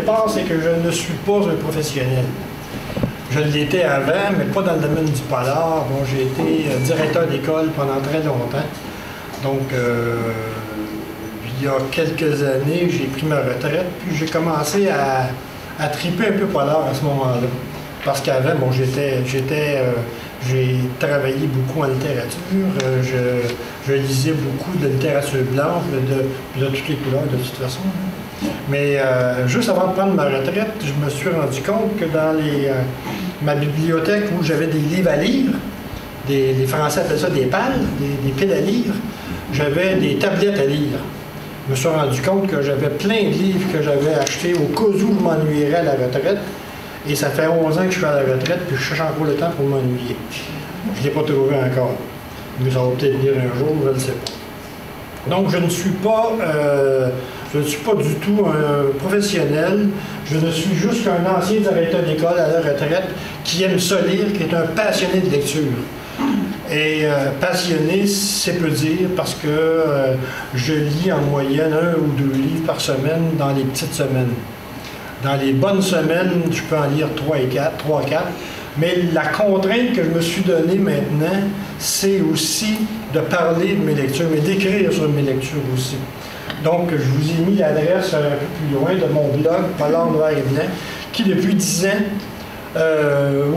départ, c'est que je ne suis pas un professionnel. Je l'étais avant, mais pas dans le domaine du polar. Bon, j'ai été directeur d'école pendant très longtemps. Donc, il y a quelques années, j'ai pris ma retraite, puis j'ai commencé à triper un peu polar à ce moment-là. Parce qu'avant, bon, j'ai travaillé beaucoup en littérature, je lisais beaucoup de littérature blanche, de toutes les couleurs de toute façon. Mais juste avant de prendre ma retraite, je me suis rendu compte que dans ma bibliothèque où j'avais des livres à lire, les Français appellent ça des pales, des piles à lire, j'avais des tablettes à lire. Je me suis rendu compte que j'avais plein de livres que j'avais achetés au cas où je m'ennuierais à la retraite. Et ça fait 11 ans que je suis à la retraite, puis je cherche encore le temps pour m'ennuyer. Je ne l'ai pas trouvé encore. Mais ça va peut-être venir un jour, je ne sais pas. Donc, je ne suis pas du tout un professionnel. Je ne suis juste qu'un ancien directeur d'école à la retraite qui aime ça lire, qui est un passionné de lecture. Et passionné, c'est peu dire, parce que je lis en moyenne 1 ou 2 livres par semaine dans les petites semaines. Dans les bonnes semaines, je peux en lire 3 à 4. Mais la contrainte que je me suis donnée maintenant, c'est aussi de parler de mes lectures, mais d'écrire sur mes lectures aussi. Donc, je vous ai mis l'adresse un peu plus loin de mon blog, Polar Noir et Blanc, qui depuis 10 ans,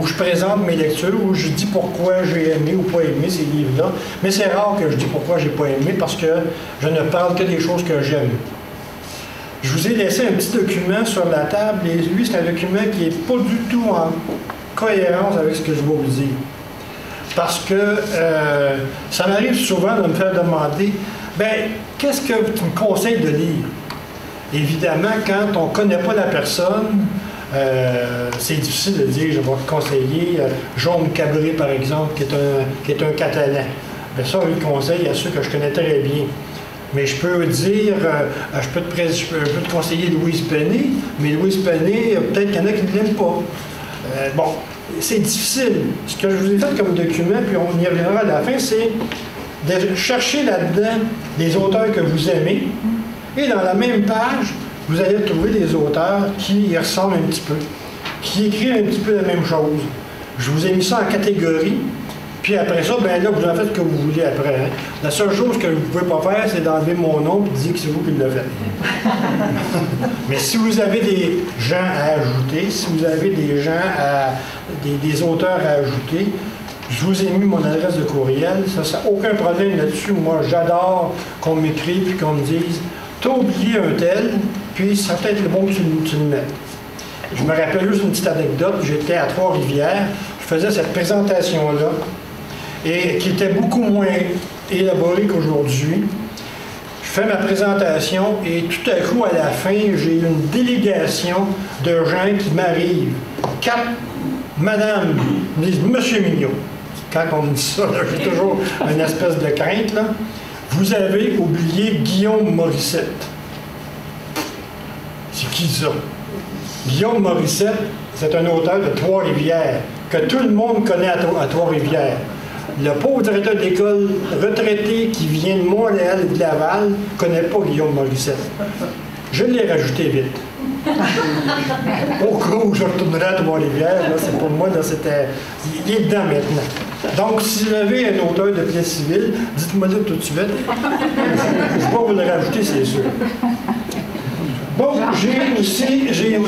où je présente mes lectures, où je dis pourquoi j'ai aimé ou pas aimé ces livres-là. Mais c'est rare que je dis pourquoi j'ai pas aimé, parce que je ne parle que des choses que j'aime. Je vous ai laissé un petit document sur la table, et lui, c'est un document qui n'est pas du tout en cohérence avec ce que je vais vous dire. Parce que ça m'arrive souvent de me faire demander, ben, qu'est-ce que tu me conseilles de lire? Évidemment, quand on ne connaît pas la personne, c'est difficile de dire, je vais te conseiller Jaume Cabré, par exemple, qui est un Catalan. Bien, ça, je le conseille à ceux que je connais très bien. Mais je peux dire, je peux te conseiller Louise Pennet, mais Louise Pennet, peut-être qu'il y en a qui ne l'aiment pas. Bon, c'est difficile. Ce que je vous ai fait comme document, puis on y reviendra à la fin, c'est de chercher là-dedans des auteurs que vous aimez, et dans la même page, vous allez trouver des auteurs qui y ressemblent un petit peu, qui écrivent un petit peu la même chose. Je vous ai mis ça en catégorie. Puis après ça, ben là, vous en faites ce que vous voulez après. Hein. La seule chose que vous ne pouvez pas faire, c'est d'enlever mon nom et de dire que c'est vous qui le faites. Mais si vous avez des gens à ajouter, si vous avez des gens des auteurs à ajouter, je vous ai mis mon adresse de courriel. Ça n'a aucun problème là-dessus. Moi, j'adore qu'on m'écrive et qu'on me dise « T'as oublié un tel, puis ça peut être le bon que tu le mettes. » Je me rappelle juste une petite anecdote. J'étais à Trois-Rivières. Je faisais cette présentation-là, et qui était beaucoup moins élaborée qu'aujourd'hui. Je fais ma présentation et tout à coup, à la fin, j'ai une délégation de gens qui m'arrivent. 4 madame, me disent « Monsieur Mignot ». Quand on me dit ça, j'ai toujours une espèce de crainte, là. Vous avez oublié Guillaume Morissette. C'est qui ça? Guillaume Morissette, c'est un auteur de Trois-Rivières, que tout le monde connaît à Trois-Rivières. Le pauvre directeur d'école retraité qui vient de Montréal et de Laval ne connaît pas Guillaume Morissette. Je l'ai rajouté vite. Au cas où je retournerai à Trois-Rivières, c'est pour moi, il est dedans maintenant. Donc, si vous avez un auteur de pièce civile, dites-moi-le tout de suite. Je vais vous le rajouter, c'est sûr. Bon, j'ai aussi, je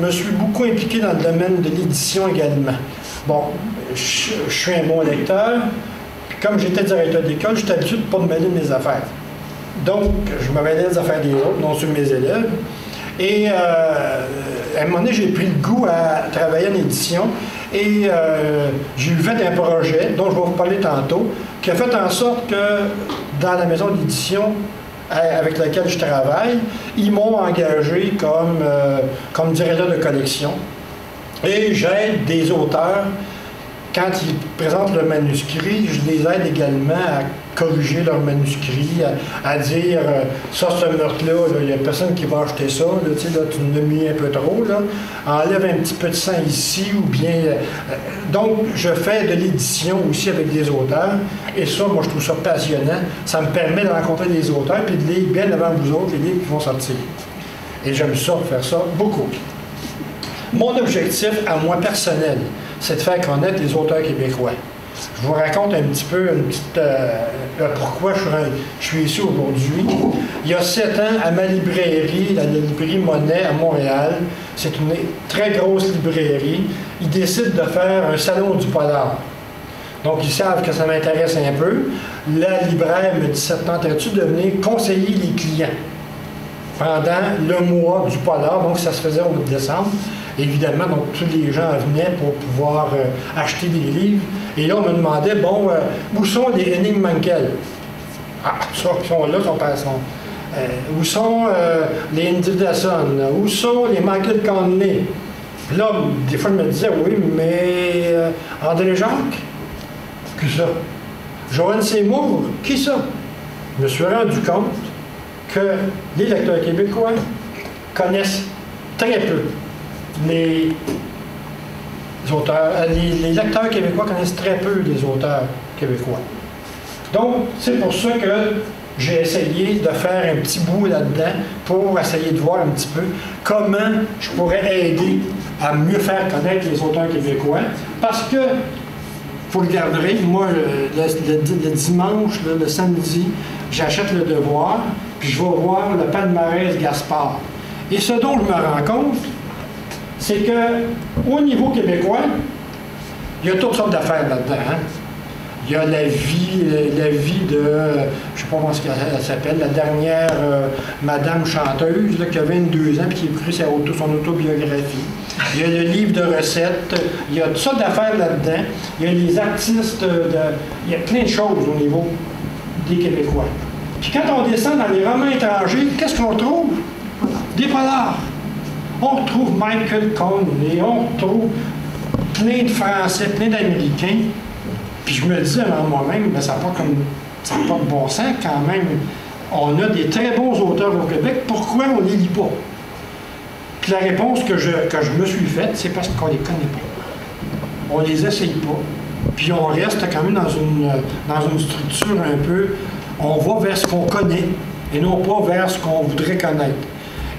me suis beaucoup impliqué dans le domaine de l'édition également. Bon, je suis un bon lecteur, puis comme j'étais directeur d'école, j'étais habitué de ne pas me mêler de mes affaires. Donc, je me mêlais des affaires des autres, non sur mes élèves. Et à un moment donné, j'ai pris le goût à travailler en édition, et j'ai fait un projet, dont je vais vous parler tantôt, qui a fait en sorte que dans la maison d'édition avec laquelle je travaille, ils m'ont engagé comme directeur de collection. Et j'aide des auteurs, quand ils présentent le manuscrit, je les aide également à corriger leur manuscrit, à dire ça, ce meurtre-là, il n'y a personne qui va acheter ça, là, tu nous as mis un peu trop, là. Enlève un petit peu de sang ici, ou bien... donc, je fais de l'édition aussi avec des auteurs, et ça, moi, je trouve ça passionnant. Ça me permet de rencontrer des auteurs, puis de lire bien avant vous autres les livres qui vont sortir. Et j'aime ça, faire ça beaucoup. Mon objectif, à moi personnel, c'est de faire connaître les auteurs québécois. Je vous raconte un petit peu pourquoi je suis ici aujourd'hui. Il y a 7 ans, à ma librairie, la librairie Monet à Montréal, c'est une très grosse librairie, ils décident de faire un salon du polar. Donc, ils savent que ça m'intéresse un peu. La libraire me dit, ça te tenterait-tu de venir conseiller les clients pendant le mois du polar? Donc, ça se faisait au mois de décembre. Évidemment, donc, tous les gens venaient pour pouvoir acheter des livres. Et là, on me demandait, bon, où sont les Henning Mankell? Ah, ça, ils sont là, où sont les Andy Dawson? Où sont les Michael Conley? Puis là, des fois, je me disais, oui, mais André Jacques? Qui ça? Joanne Seymour? Qui ça? Je me suis rendu compte que les lecteurs québécois connaissent très peu les auteurs. Les lecteurs québécois connaissent très peu les auteurs québécois. Donc, c'est pour ça que j'ai essayé de faire un petit bout là-dedans pour essayer de voir un petit peu comment je pourrais aider à mieux faire connaître les auteurs québécois. Parce que, vous regarderez, moi, le dimanche, le samedi, j'achète Le Devoir, puis je vais voir le palmarès Gaspard. Et ce dont je me rends compte, c'est qu'au niveau québécois, il y a toutes sortes d'affaires là-dedans. Hein? Il y a la vie de, je ne sais pas comment elle s'appelle, la dernière madame chanteuse là, qui a 22 ans et qui a écrit son autobiographie. Il y a le livre de recettes, il y a toutes sortes d'affaires là-dedans. Il y a les artistes, il y a plein de choses au niveau des Québécois. Puis quand on descend dans les romans étrangers, qu'est-ce qu'on trouve? Des polars. On retrouve Michael Conley, on retrouve plein de Français, plein d'Américains. Puis je me disais en moi-même, mais ça n'a pas de bon sens quand même. On a des très bons auteurs au Québec, pourquoi on ne les lit pas? Puis la réponse que je me suis faite, c'est parce qu'on ne les connaît pas. On ne les essaye pas. Puis on reste quand même dans une structure un peu, on va vers ce qu'on connaît et non pas vers ce qu'on voudrait connaître.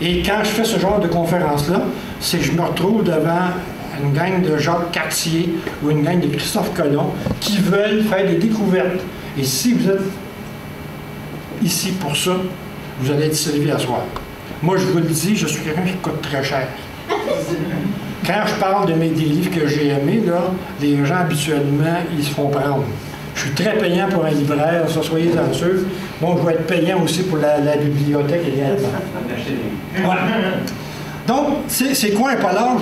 Et quand je fais ce genre de conférence-là, c'est que je me retrouve devant une gang de Jacques Cartier ou une gang de Christophe Colomb qui veulent faire des découvertes. Et si vous êtes ici pour ça, vous allez être servi à soir. Moi, je vous le dis, je suis quelqu'un qui coûte très cher. Quand je parle des livres que j'ai aimés, là, les gens, habituellement, ils se font prendre. Je suis très payant pour un libraire, ça, soyez-en sûrs. Bon, je vais être payant aussi pour la bibliothèque également. Ouais. Donc, c'est quoi un polar?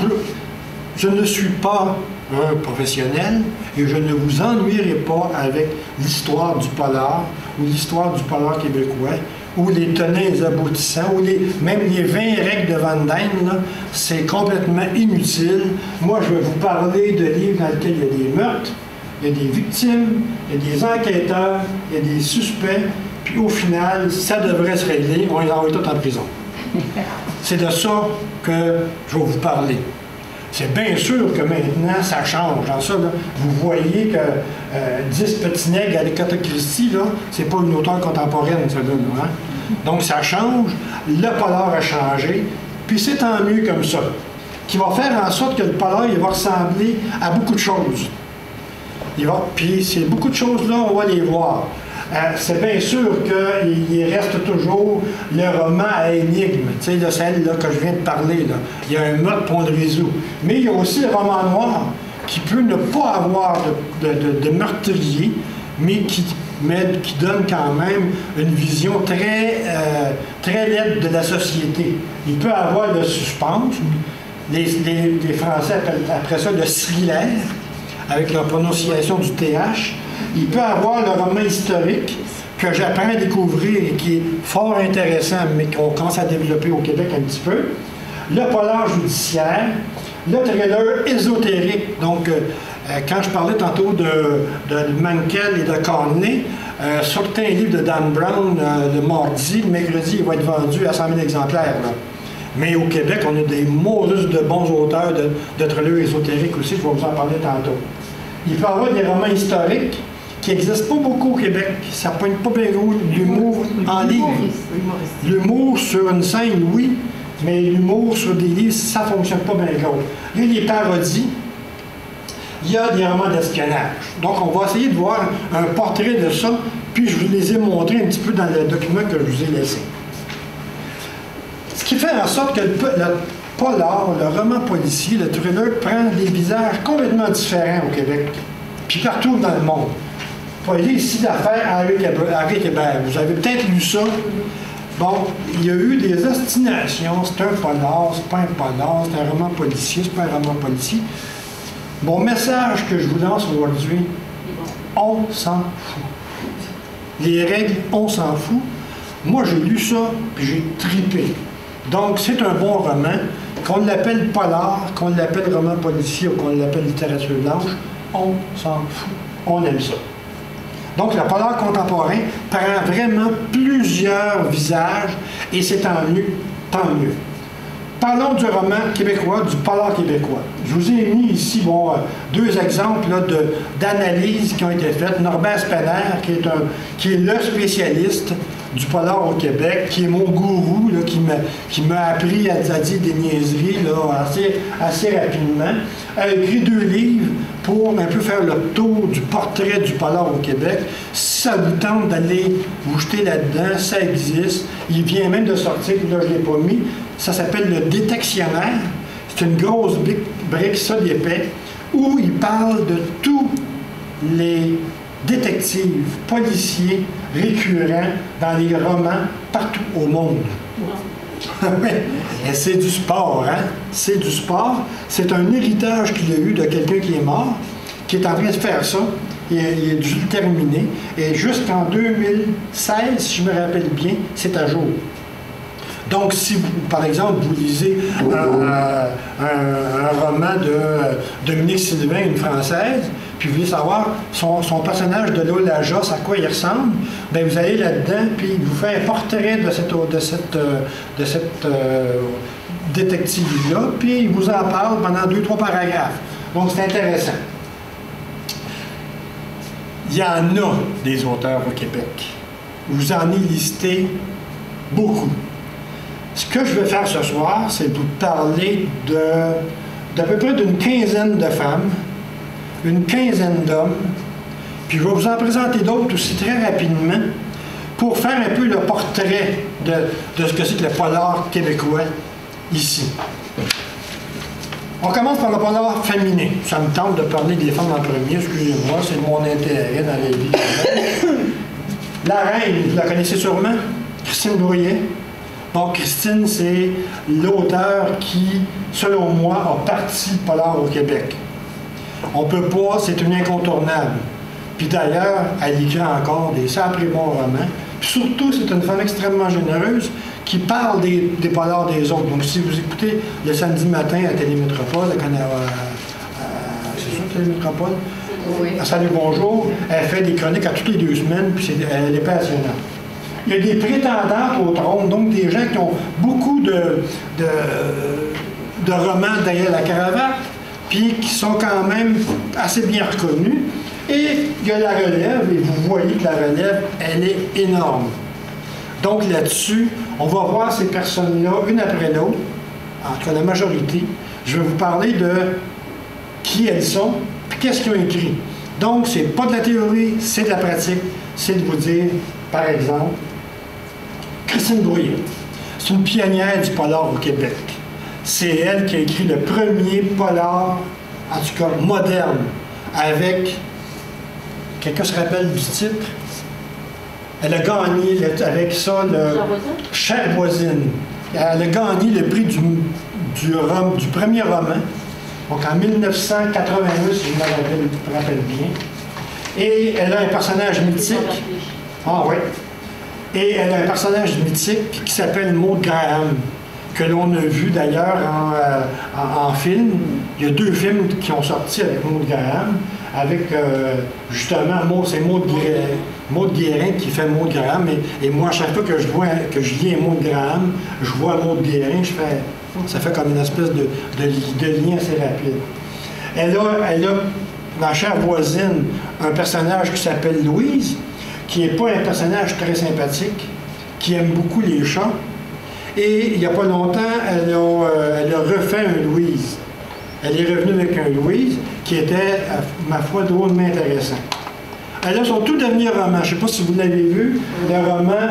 Je ne suis pas un professionnel et je ne vous ennuierai pas avec l'histoire du polar ou l'histoire du polar québécois ou les tenants et les aboutissants ou même les 20 règles de Van Dyne, c'est complètement inutile. Moi, je vais vous parler de livres dans lesquels il y a des meurtres, il y a des victimes, il y a des enquêteurs, il y a des suspects, puis au final, ça devrait se régler, on les envoie tous en prison. C'est de ça que je vais vous parler. C'est bien sûr que maintenant, ça change. Dans ça, là, vous voyez que 10 petits nègres à l'Agatha Christie, là, c'est pas une auteure contemporaine, ça là, hein? Donc, ça change. Le polar a changé. Puis c'est tant mieux comme ça. Qui va faire en sorte que le polar, il va ressembler à beaucoup de choses. Puis c'est beaucoup de choses là, on va les voir. C'est bien sûr qu'il reste toujours le roman à énigme, tu sais, celle là, que je viens de parler. Là. Il y a un meurtre qu'on le résout. Mais il y a aussi le roman noir qui peut ne pas avoir de meurtrier, mais qui donne quand même une vision très laide de la société. Il peut avoir le suspense. Les Français appellent après ça le thriller, avec la prononciation du TH. Il peut avoir le roman historique que j'apprends à découvrir et qui est fort intéressant, mais qu'on commence à développer au Québec un petit peu. Le polar judiciaire, le thriller ésotérique. Donc, quand je parlais tantôt de Mankell et de Conley, certains livres de Dan Brown, le mardi, le mercredi, il va être vendu à 100 000 exemplaires. Là. Mais au Québec, on a des maudits de bons auteurs de thrillers ésotériques aussi, je vais vous en parler tantôt. Il peut y avoir des romans historiques qui n'existent pas beaucoup au Québec. Ça ne pointe pas bien gros l'humour en livre. L'humour sur une scène, oui, mais l'humour sur des livres, ça ne fonctionne pas bien gros. Il y a des parodies, il y a des romans d'espionnage. Donc, on va essayer de voir un portrait de ça, puis je vous les ai montrés un petit peu dans le document que je vous ai laissé. Ce qui fait en sorte que le polar, le roman policier, le thriller prend des visages complètement différents au Québec, puis partout dans le monde. Vous voyez ici l'affaire Harry Hébert. Vous avez peut-être lu ça. Bon, il y a eu des ostinations. C'est un polar, c'est pas un polar, c'est un roman policier, c'est pas un roman policier. Mon message que je vous lance aujourd'hui, on s'en fout. Les règles, on s'en fout. Moi, j'ai lu ça, puis j'ai tripé. Donc, c'est un bon roman. Qu'on l'appelle polar, qu'on l'appelle roman policier ou qu'on l'appelle littérature blanche, on s'en fout. On aime ça. Donc, le polar contemporain prend vraiment plusieurs visages et c'est tant mieux, tant mieux. Parlons du roman québécois, du polar québécois. Je vous ai mis ici deux exemples d'analyses qui ont été faites. Norbert Spener, qui est le spécialiste du polar au Québec, qui est mon gourou, là, qui m'a appris à dire des niaiseries là, assez rapidement, a écrit 2 livres pour un peu faire le tour du portrait du polar au Québec. Si ça vous tente d'aller vous jeter là-dedans, ça existe. Il vient même de sortir, là je ne l'ai pas mis, ça s'appelle Le Détectionnaire. C'est une grosse brique, ça d'épais, où il parle de tous les détectives, policiers récurrents dans les romans partout au monde. Et c'est du sport, hein? C'est du sport. C'est un héritage qu'il a eu de quelqu'un qui est mort, qui est en train de faire ça. Il a dû le terminer. Et jusqu'en 2016, si je me rappelle bien, c'est à jour. Donc, si, vous, par exemple, vous lisez un roman de Dominique Sylvain, une Française, puis vous voulez savoir son personnage de Lola Joss, à quoi il ressemble, bien, vous allez là-dedans, puis il vous fait un portrait de cette détective-là, puis il vous en parle pendant 2-3 paragraphes. Donc, c'est intéressant. Il y en a des auteurs au Québec. Vous en avez listé beaucoup. Ce que je vais faire ce soir, c'est vous parler d'à peu près d'une quinzaine de femmes, une quinzaine d'hommes, puis je vais vous en présenter d'autres aussi très rapidement pour faire un peu le portrait de ce que c'est que le polar québécois ici. On commence par le polar féminin. Ça me tente de parler des femmes en premier, excusez-moi, c'est mon intérêt dans la vie. La reine, vous la connaissez sûrement, Christine Brouillet. Bon, Christine, c'est l'auteur qui, selon moi, a parti le polar au Québec. On peut pas, c'est une incontournable. Puis d'ailleurs, elle écrit encore des sacrés bons romans. Puis surtout, c'est une femme extrêmement généreuse qui parle des polars des autres. Donc, si vous écoutez le samedi matin à Télémétropole, c'est sûr, Télémétropole? Oui. À Salut Bonjour, elle fait des chroniques à toutes les 2 semaines, puis elle est passionnante. Il y a des prétendantes au trône, donc des gens qui ont beaucoup de romans derrière la cravate, puis qui sont quand même assez bien reconnus. Et il y a la relève, et vous voyez que la relève, elle est énorme. Donc là-dessus, on va voir ces personnes-là, une après l'autre, en tout cas la majorité. Je vais vous parler de qui elles sont, puis qu'est-ce qu'ils ont écrit. Donc, c'est pas de la théorie, c'est de la pratique. C'est de vous dire, par exemple, Christine Brouillet, c'est une pionnière du polar au Québec. C'est elle qui a écrit le premier polar, en tout cas moderne, avec, quelqu'un se rappelle du titre? Elle a gagné avec ça le Chère voisine. Elle a gagné le prix du premier roman, donc en 1981, si je me rappelle bien. Et elle a un personnage mythique. Ah oui. Et elle a un personnage mythique qui s'appelle Maud Graham, que l'on a vu d'ailleurs en film. Il y a 2 films qui ont sorti avec Maud Graham, avec justement, c'est Maud Guérin qui fait Maud Graham. Et moi, à chaque fois que je lis un Maud Graham, je vois Maud Guérin, ça fait comme une espèce de lien assez rapide. Elle a, dans Chère voisine, un personnage qui s'appelle Louise, qui n'est pas un personnage très sympathique, qui aime beaucoup les chats. Et il n'y a pas longtemps, elle a refait un Louise. Elle est revenue avec un Louise qui était, ma foi, drôlement intéressant. Elle a son tout dernier roman, je ne sais pas si vous l'avez vu, le roman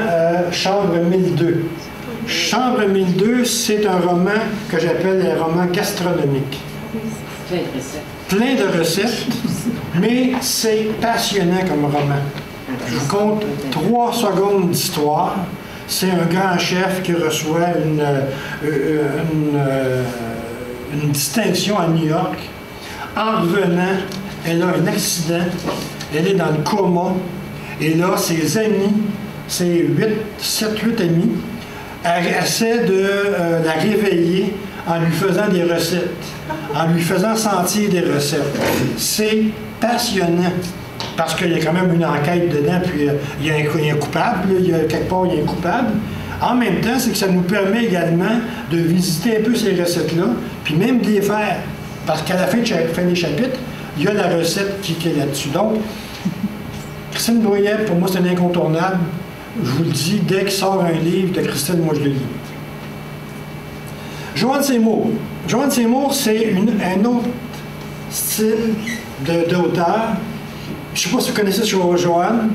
Chambre 1002. Chambre 1002, c'est un roman que j'appelle un roman gastronomique. Plein de recettes, mais c'est passionnant comme roman. Je vous compte 3 secondes d'histoire. C'est un grand chef qui reçoit une distinction à New York. En revenant, elle a un accident, elle est dans le coma, et là, ses amis, ses 7-8 amis, essaient de la réveiller en lui faisant des recettes, en lui faisant sentir des recettes. C'est passionnant, parce qu'il y a quand même une enquête dedans, puis il y a un coupable, quelque part il y a un coupable. En même temps, c'est que ça nous permet également de visiter un peu ces recettes-là, puis même de les faire. Parce qu'à la fin des chapitres, il y a la recette qui est là-dessus. Donc, Christine Drouillet, pour moi, c'est un incontournable. Je vous le dis, dès qu'il sort un livre de Christine, moi, je le lis. Joanne Seymour. Joanne Seymour, c'est un autre style d'auteur. Je ne sais pas si vous connaissez Joanne.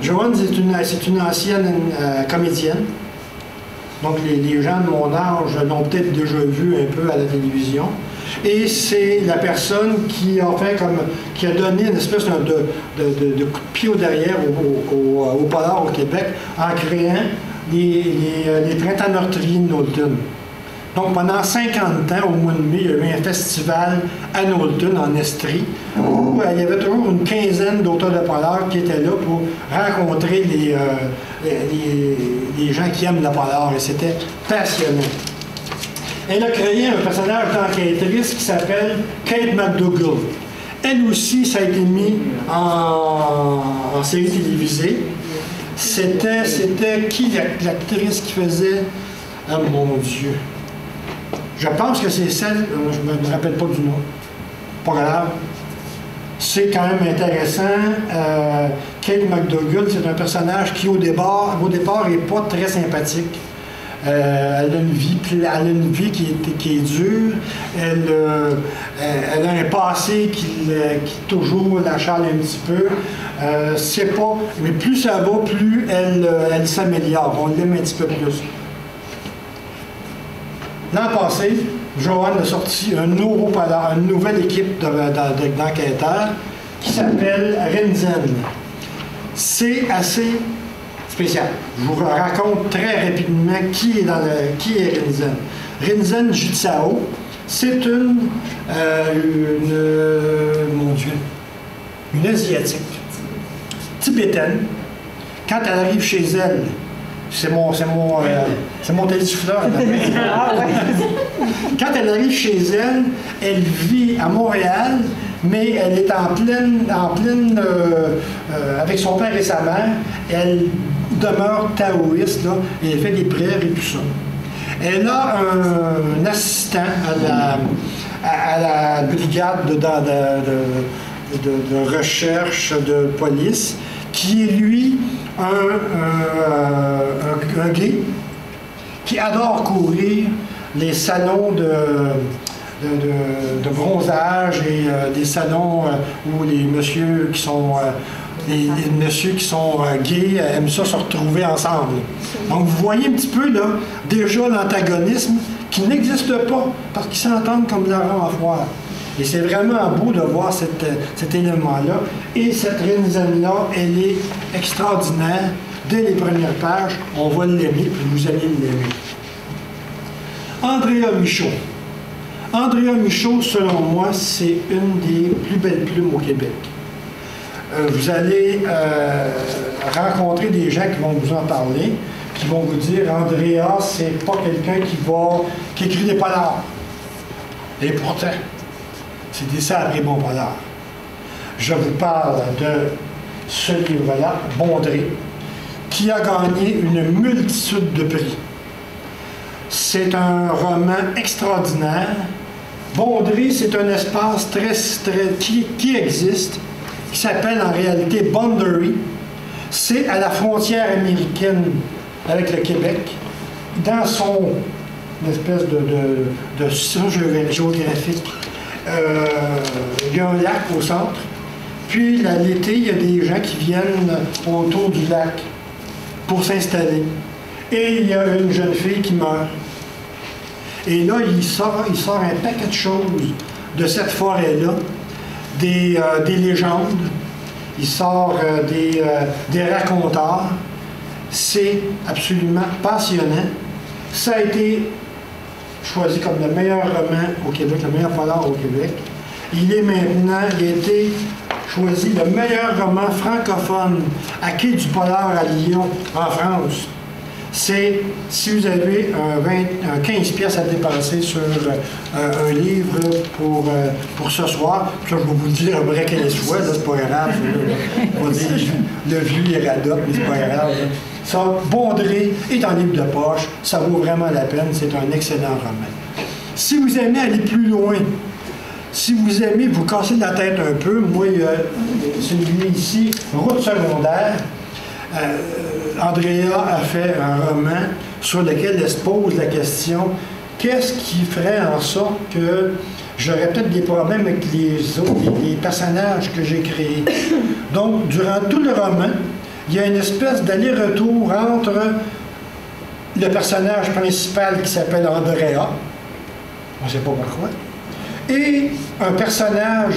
Joanne, c'est une ancienne comédienne. Donc, les gens de mon âge l'ont peut-être déjà vu un peu à la télévision. Et c'est la personne qui qui a donné une espèce de coup de pied au derrière au polar au Québec en créant les printemps meurtriers de Knowlton. Donc, pendant 50 ans, au mois de mai, il y avait un festival à Knowlton, en Estrie, où il y avait toujours une quinzaine d'auteurs de polar qui étaient là pour rencontrer les gens qui aiment le polar, et c'était passionnant. Elle a créé un personnage d'enquêtrice qui s'appelle Kate McDougall. Elle aussi, ça a été mis en série télévisée. C'était qui l'actrice qui faisait... Oh mon Dieu! Je pense que c'est celle... Je ne me rappelle pas du nom. Pas grave. C'est quand même intéressant. Kate McDougall, c'est un personnage qui, au départ, n'est pas très sympathique. Elle a une vie qui est dure. Elle a un passé qui toujours la chale un petit peu. Mais plus ça va, plus elle s'améliore. On l'aime un petit peu plus. L'an passé, Joanne a sorti une nouvelle équipe d'enquêteurs qui s'appelle Rinzen. C'est assez spécial. Je vous raconte très rapidement qui est Rinzen. Rinzen Jutsao, c'est une Asiatique, tibétaine. Quand elle arrive chez elle, c'est mon télésouffleur. Quand elle arrive chez elle, elle vit à Montréal, mais elle est en pleine avec son père et sa mère. Elle demeure taoïste, là, et elle fait des prières et tout ça. Elle a un assistant à la brigade de recherche de police qui est, lui, un gay qui adore courir les salons de bronzage et des salons où les messieurs qui sont gays aiment ça se retrouver ensemble. Donc vous voyez un petit peu là déjà l'antagonisme qui n'existe pas parce qu'ils s'entendent comme de la rame à foire. Et c'est vraiment beau de voir cet élément-là. Et cette Rinzen-là, elle est extraordinaire. Dès les premières pages, on va l'aimer, puis vous allez l'aimer. Andrea Michaud. Andrea Michaud, selon moi, c'est une des plus belles plumes au Québec. Vous allez rencontrer des gens qui vont vous en parler, qui vont vous dire Andrea, c'est pas quelqu'un qui écrit des polars. Et pourtant, c'est des sacrés bons polars. Je vous parle de ce livre-là, Bondrée, qui a gagné une multitude de prix. C'est un roman extraordinaire. Bondrée, c'est un espace qui existe, qui s'appelle en réalité Boundary. C'est à la frontière américaine avec le Québec. dans son espèce de géographique, il y a un lac au centre. Puis l'été, il y a des gens qui viennent autour du lac pour s'installer. Et il y a une jeune fille qui meurt. Et là, il sort un paquet de choses de cette forêt-là, des légendes, il sort des raconteurs. C'est absolument passionnant. Ça a été choisi comme le meilleur roman au Québec, le meilleur polar au Québec. Il a été choisi le meilleur roman francophone à Quai du Polar à Lyon, en France. C'est, si vous avez un 15 pièces à dépenser sur un livre pour ce soir, puis là, je vais vous le dire un vrai 15 fois, là, c'est pas grave. On va dire, le vieux, il radote, mais c'est pas grave. Là. Ça, Bondrée est en livre de poche, ça vaut vraiment la peine, c'est un excellent roman. Si vous aimez aller plus loin, si vous aimez vous casser la tête un peu, moi, il y a celui ici, Route secondaire. Andrea a fait un roman sur lequel elle se pose la question qu'est-ce qui ferait en sorte que j'aurais peut-être des problèmes avec les personnages que j'ai créés. Donc, durant tout le roman, il y a une espèce d'aller-retour entre le personnage principal qui s'appelle Andrea, on ne sait pas pourquoi, et un personnage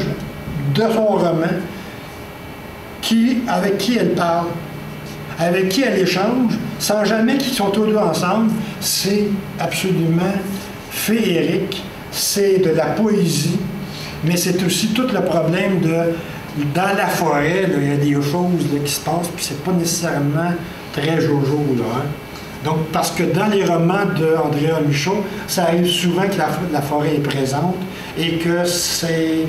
de son roman avec qui elle parle, avec qui elle échange, sans jamais qu'ils sont tous deux ensemble. C'est absolument féerique, c'est de la poésie, mais c'est aussi tout le problème dans la forêt, là, il y a des choses là, qui se passent, puis c'est pas nécessairement très jojo, là, hein. Donc, parce que dans les romans d'Andrea Michaud, ça arrive souvent que la forêt est présente et que c'est...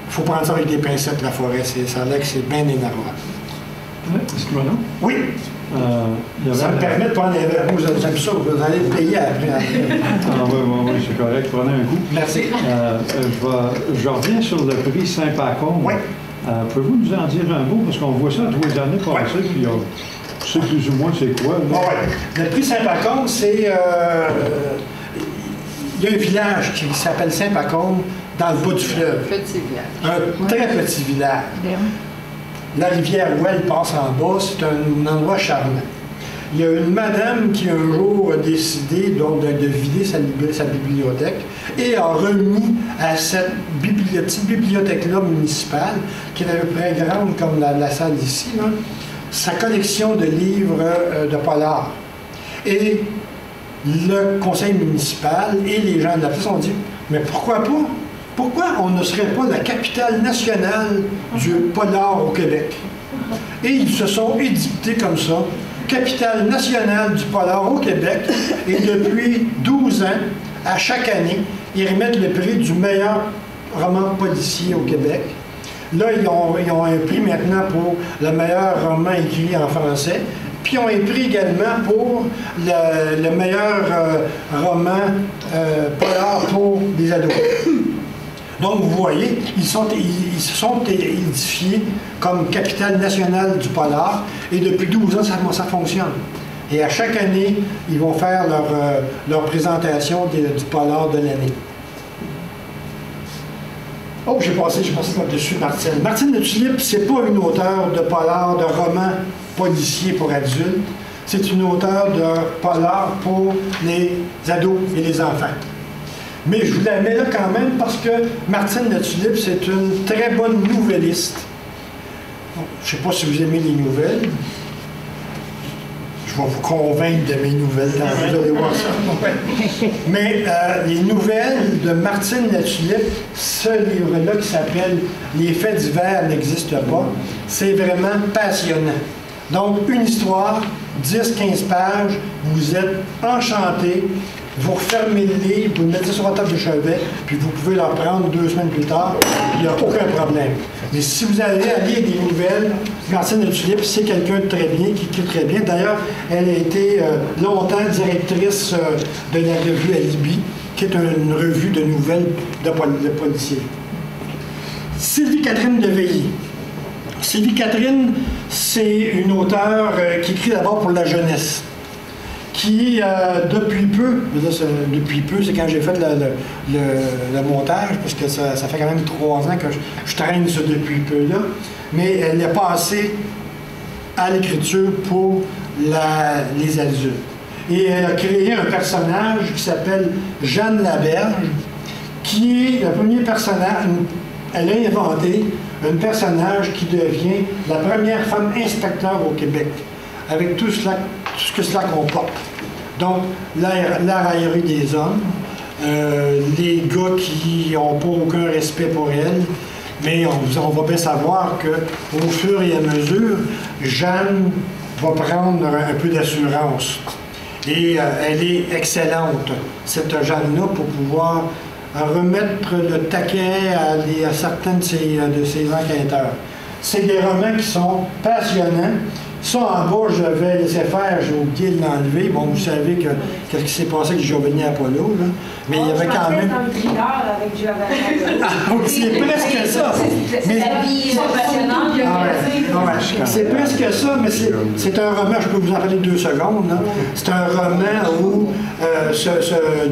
Il faut prendre ça avec des pincettes, la forêt, ça a l'air que c'est bien énervant. Excuse-moi, non? Oui. Ça me permet de prendre un verre. Vous aimez ça, vous allez le payer après. Oui, c'est correct. Prenez un coup. Merci. Je reviens sur le prix Saint-Pacôme. Oui. Pouvez-vous nous en dire un mot? Parce qu'on voit ça tous les années passées, puis on sait plus ou moins c'est quoi. Oui. Le prix Saint-Pacôme, c'est... il y a un village qui s'appelle Saint-Pacôme dans le bas du fleuve. Petit village. Un très petit village. La rivière Ouelle passe en bas, c'est un endroit charmant. Il y a une madame qui un jour a décidé donc, de vider sa bibliothèque et a remis à cette petite bibliothèque-là municipale, qui est à peu près grande comme la salle ici, là, sa collection de livres de polar. Et le conseil municipal et les gens de la place ont dit « Mais pourquoi pas? Pourquoi on ne serait pas la capitale nationale du polar au Québec? » Et ils se sont édictés comme ça, capitale nationale du polar au Québec, et depuis 12 ans, à chaque année, ils remettent le prix du meilleur roman policier au Québec. Là, ils ont un prix maintenant pour le meilleur roman écrit en français, puis ils ont un prix également pour le meilleur roman polar pour des ados. Donc, vous voyez, ils se sont édifiés comme capitale nationale du polar, et depuis 12 ans, ça fonctionne. Et à chaque année, ils vont faire leur présentation du polar de l'année. Oh, j'ai passé par-dessus Martine. Martine Le Tulipe, c'est pas une auteure de polar, de roman policier pour adultes. C'est une auteure de polar pour les ados et les enfants. Mais je vous la mets là quand même parce que Martine Le Tulipe, c'est une très bonne nouvelliste. Bon, je ne sais pas si vous aimez les nouvelles. Je vais vous convaincre de mes nouvelles, vous allez voir ça. Mais les nouvelles de Martine La Tulipe, ce livre-là qui s'appelle « Les faits divers n'existent pas », c'est vraiment passionnant. Donc, une histoire, 10-15 pages, vous êtes enchanté. Vous refermez le livre, vous le mettez sur la table de chevet, puis vous pouvez l'en prendre 2 semaines plus tard, il n'y a aucun problème. Mais si vous allez à lire des nouvelles, Martine Le Tulipe, c'est quelqu'un de très bien, qui écrit très bien. D'ailleurs, elle a été longtemps directrice de la revue Alibi, qui est une revue de nouvelles de policiers. Sylvie Catherine de Veilly. Sylvie Catherine, c'est une auteure qui écrit d'abord pour la jeunesse. qui, depuis peu, c'est quand j'ai fait le montage, parce que ça fait quand même 3 ans que je traîne ce depuis peu-là, mais elle est passée à l'écriture pour les adultes. Et elle a créé un personnage qui s'appelle Jeanne Laberge, qui est le premier personnage. Elle a inventé un personnage qui devient la première femme inspecteur au Québec, avec tout ce que cela comporte. Donc, la raillerie des hommes, les gars qui n'ont pas aucun respect pour elle, mais on va bien savoir qu'au fur et à mesure, Jeanne va prendre un peu d'assurance. Et elle est excellente, cette Jeanne-là, pour pouvoir remettre le taquet à certains de ses enquêteurs. C'est des romans qui sont passionnants. Ça, en bas, je vais laisser faire, j'ai oublié de l'enlever. Bon, vous savez qu'est-ce qui s'est passé avec Giovanni Apollo, là. Mais il y avait quand même... dans le thriller avec Giovanni Apollo. Ah, c'est presque ça. C'est la vie passionnante. C'est presque ça, mais c'est un roman, je peux vous en parler 2 secondes. C'est un roman où ce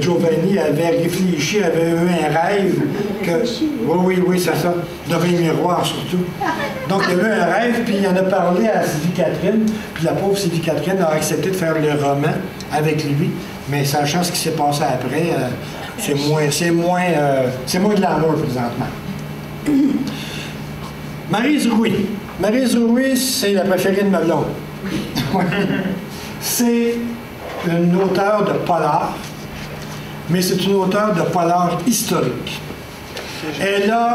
Giovanni avait réfléchi, avait eu un rêve. Oui, c'est ça. Devant les miroirs, surtout. Donc, il y avait un rêve, puis il en a parlé à Sylvie Catherine, puis la pauvre Sylvie Catherine a accepté de faire le roman avec lui, mais sachant ce qui s'est passé après, c'est moins de l'amour présentement. Maryse Rouy. Maryse Rouy, c'est la préférée de ma blonde. C'est une auteure de polar, mais c'est une auteure de polar historique. Elle a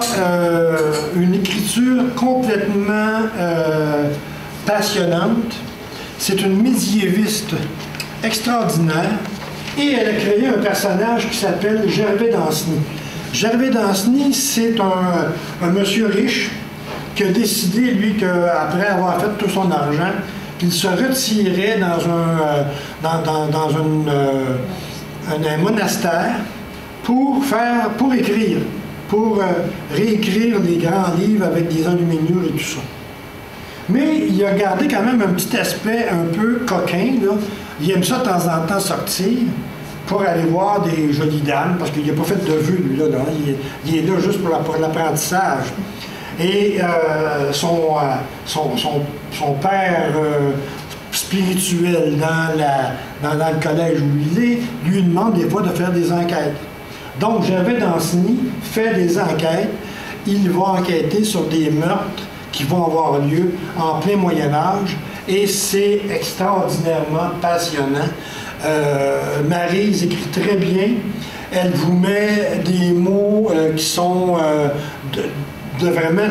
une écriture complètement passionnante. C'est une médiéviste extraordinaire. Et elle a créé un personnage qui s'appelle Gervais d'Ancenis. Gervais d'Ancenis, c'est un monsieur riche qui a décidé, lui, qu'après avoir fait tout son argent, qu'il se retirait dans un monastère pour écrire. Pour réécrire des grands livres avec des enluminures et tout ça. Mais il a gardé quand même un petit aspect un peu coquin, là. Il aime ça de temps en temps sortir pour aller voir des jolies dames, parce qu'il n'a pas fait de vue, lui, là. Il est là juste pour l'apprentissage. Et son père spirituel dans le collège où il est, lui demande des fois de faire des enquêtes. Donc, Gervais d'Ancenis fait des enquêtes. Il va enquêter sur des meurtres qui vont avoir lieu en plein Moyen-Âge et c'est extraordinairement passionnant. Maryse écrit très bien. Elle vous met des mots qui sont de vraiment,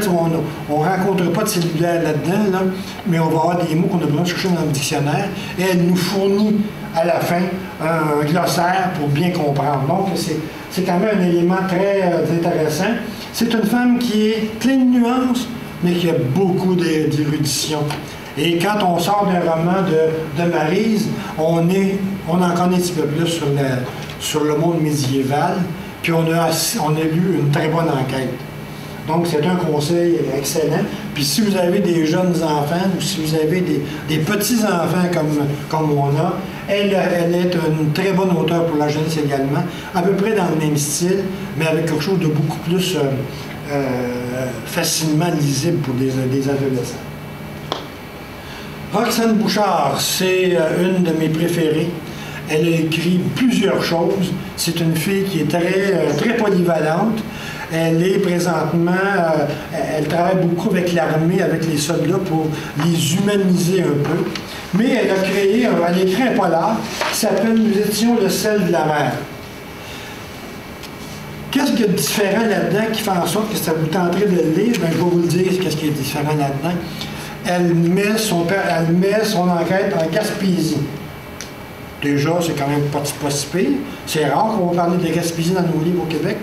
on ne rencontre pas de cellulaire là-dedans, là, mais on va avoir des mots qu'on a besoin de chercher dans le dictionnaire et elle nous fournit à la fin un glossaire pour bien comprendre. Donc, c'est quand même un élément très intéressant. C'est une femme qui est pleine de nuances, mais qui a beaucoup d'érudition. Et quand on sort d'un roman de Maryse, on en connaît un petit peu plus sur le monde médiéval, puis on a lu une très bonne enquête. Donc, c'est un conseil excellent. Puis si vous avez des jeunes enfants ou si vous avez des petits-enfants comme on a, elle est une très bonne auteure pour la jeunesse également, à peu près dans le même style, mais avec quelque chose de beaucoup plus facilement lisible pour des adolescents. Roxane Bouchard, c'est une de mes préférées. Elle a écrit plusieurs choses. C'est une fille qui est très polyvalente. Elle est présentement, elle travaille beaucoup avec l'armée, avec les soldats pour les humaniser un peu. Mais elle a écrit un polar qui s'appelle « Nous étions le sel de la mer ». Qu'est-ce qu'il y a de différent là-dedans qui fait en sorte que ça vous tenterait de le lire? Bien, je vais vous le dire, qu'est-ce qui est différent là-dedans. Elle met son enquête en Gaspésie. Déjà, c'est quand même pas si pire. C'est rare qu'on va parler de Gaspésie dans nos livres au Québec.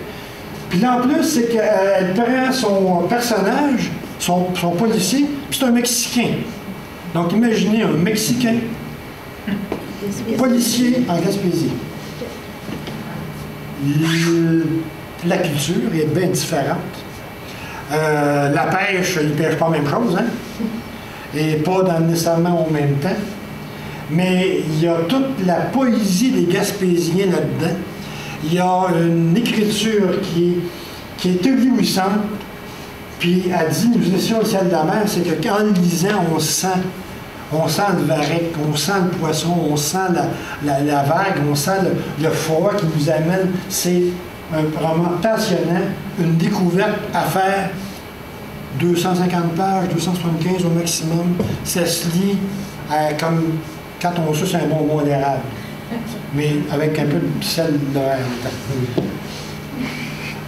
Puis là, en plus, c'est qu'elle prend son personnage, son policier, puis c'est un Mexicain. Donc, imaginez un Mexicain, policier en Gaspésie. La culture est bien différente. La pêche, ils ne pêchent pas la même chose, hein? Et pas nécessairement au même temps. mais il y a toute la poésie des Gaspésiens là-dedans. Il y a une écriture qui est éblouissante. Puis elle dit, nous étions le ciel de la mer, c'est que quand le lisant, on sent le varech, on sent le poisson, on sent la vague, on sent le froid qui nous amène. C'est un roman passionnant, une découverte à faire. 250 pages, 275 au maximum. Ça se lit comme quand on suce un bonbon d'érable, mais avec un peu de sel de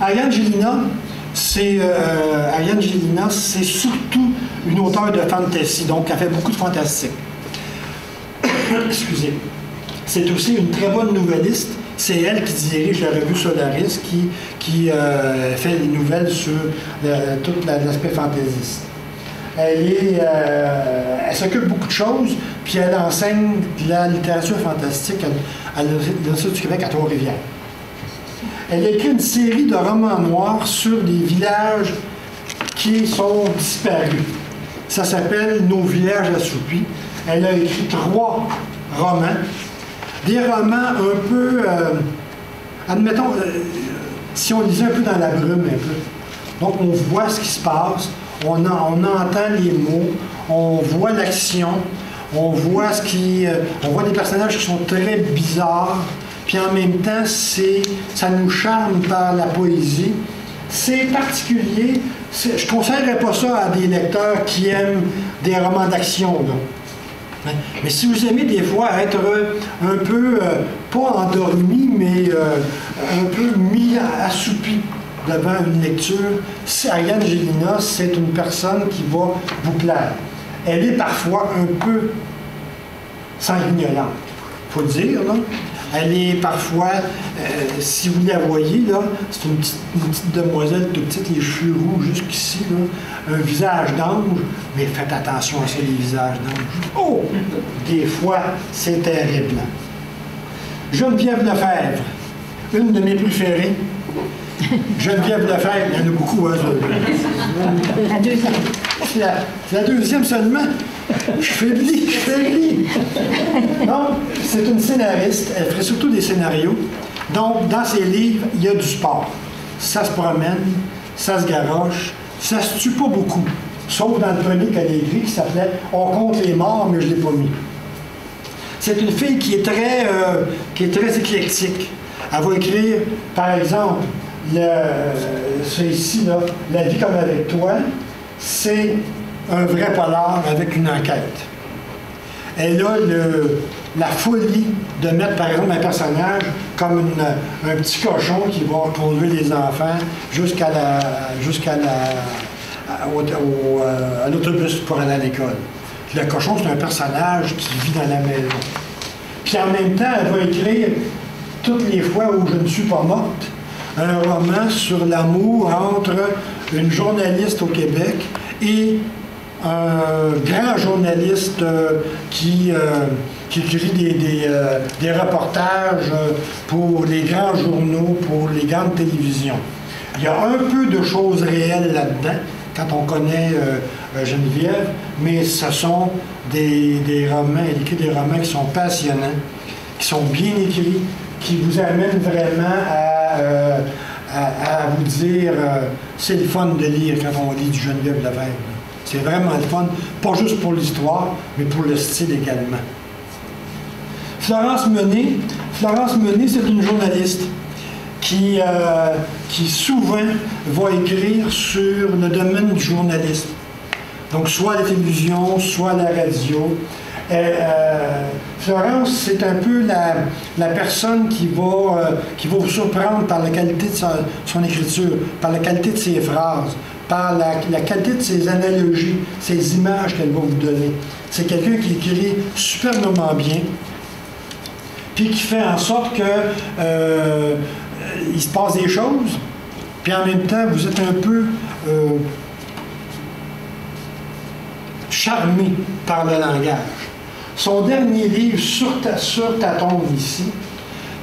Ariane Gélina, c'est surtout une auteure de fantasy, donc elle fait beaucoup de fantastique. Excusez. C'est aussi une très bonne nouvelliste. C'est elle qui dirige la revue Solaris, qui fait des nouvelles sur tout l'aspect fantaisiste. Elle s'occupe de beaucoup de choses, puis elle enseigne de la littérature fantastique à l'Université du Québec à Trois-Rivières. Elle a écrit une série de romans noirs sur des villages qui sont disparus. Ça s'appelle « Nos villages assoupis ». Elle a écrit 3 romans. Des romans un peu, admettons, si on lisait un peu dans la brume un peu. Donc on voit ce qui se passe, on entend les mots, on voit l'action, on voit on voit des personnages qui sont très bizarres, puis en même temps, ça nous charme par la poésie. C'est particulier. Je ne conseillerais pas ça à des lecteurs qui aiment des romans d'action, là. Mais si vous aimez des fois être un peu, pas endormi, mais un peu mis assoupi devant une lecture, Ariane Gélina, c'est une personne qui va vous plaire. Elle est parfois un peu sanguignolante, il faut le dire, là. Elle est parfois, si vous la voyez, là, c'est une petite demoiselle toute petite, les cheveux roux jusqu'ici, là, un visage d'ange, mais faites attention à ça, les visages d'ange. Oh! Des fois, c'est terrible. Geneviève Lefebvre, une de mes préférées. Geneviève Lefebvre, il y en a beaucoup, hein, La deuxième. C'est la deuxième seulement. Je faiblis. Donc, c'est une scénariste. Elle ferait surtout des scénarios. Donc, dans ses livres, il y a du sport. Ça se promène, ça se garoche, ça se tue pas beaucoup. Sauf dans le premier qu'elle a écrit qui s'appelait « On compte les morts, mais je ne l'ai pas mis ». C'est une fille qui est très éclectique. Elle va écrire, par exemple, c'est ici, là, « La vie comme avec toi », c'est un vrai polar avec une enquête. Elle a la folie de mettre, par exemple, un personnage comme un petit cochon qui va conduire les enfants jusqu'à l'autobus pour aller à l'école. Le cochon, c'est un personnage qui vit dans la maison. Puis en même temps, elle va écrire toutes les fois où je ne suis pas morte, un roman sur l'amour entre une journaliste au Québec et un grand journaliste qui écrit des reportages pour les grands journaux, pour les grandes télévisions. Il y a un peu de choses réelles là-dedans, quand on connaît Geneviève, mais ce sont des romans, elle écrit des romans qui sont passionnants, qui sont bien écrits, qui vous amènent vraiment à vous dire c'est le fun de lire quand on lit du Geneviève Lefebvre. C'est vraiment le fun, pas juste pour l'histoire, mais pour le style également. Florence Menet, c'est une journaliste qui souvent va écrire sur le domaine du journalisme. Donc, soit la télévision, soit la radio. Florence, c'est un peu la personne qui va vous surprendre par la qualité de son écriture, par la qualité de ses phrases, par la qualité de ses analogies, ses images qu'elle va vous donner. C'est quelqu'un qui écrit superbement bien, puis qui fait en sorte que il se passe des choses, puis en même temps, vous êtes un peu charmé par le langage. Son dernier livre, Sur ta tombe ici,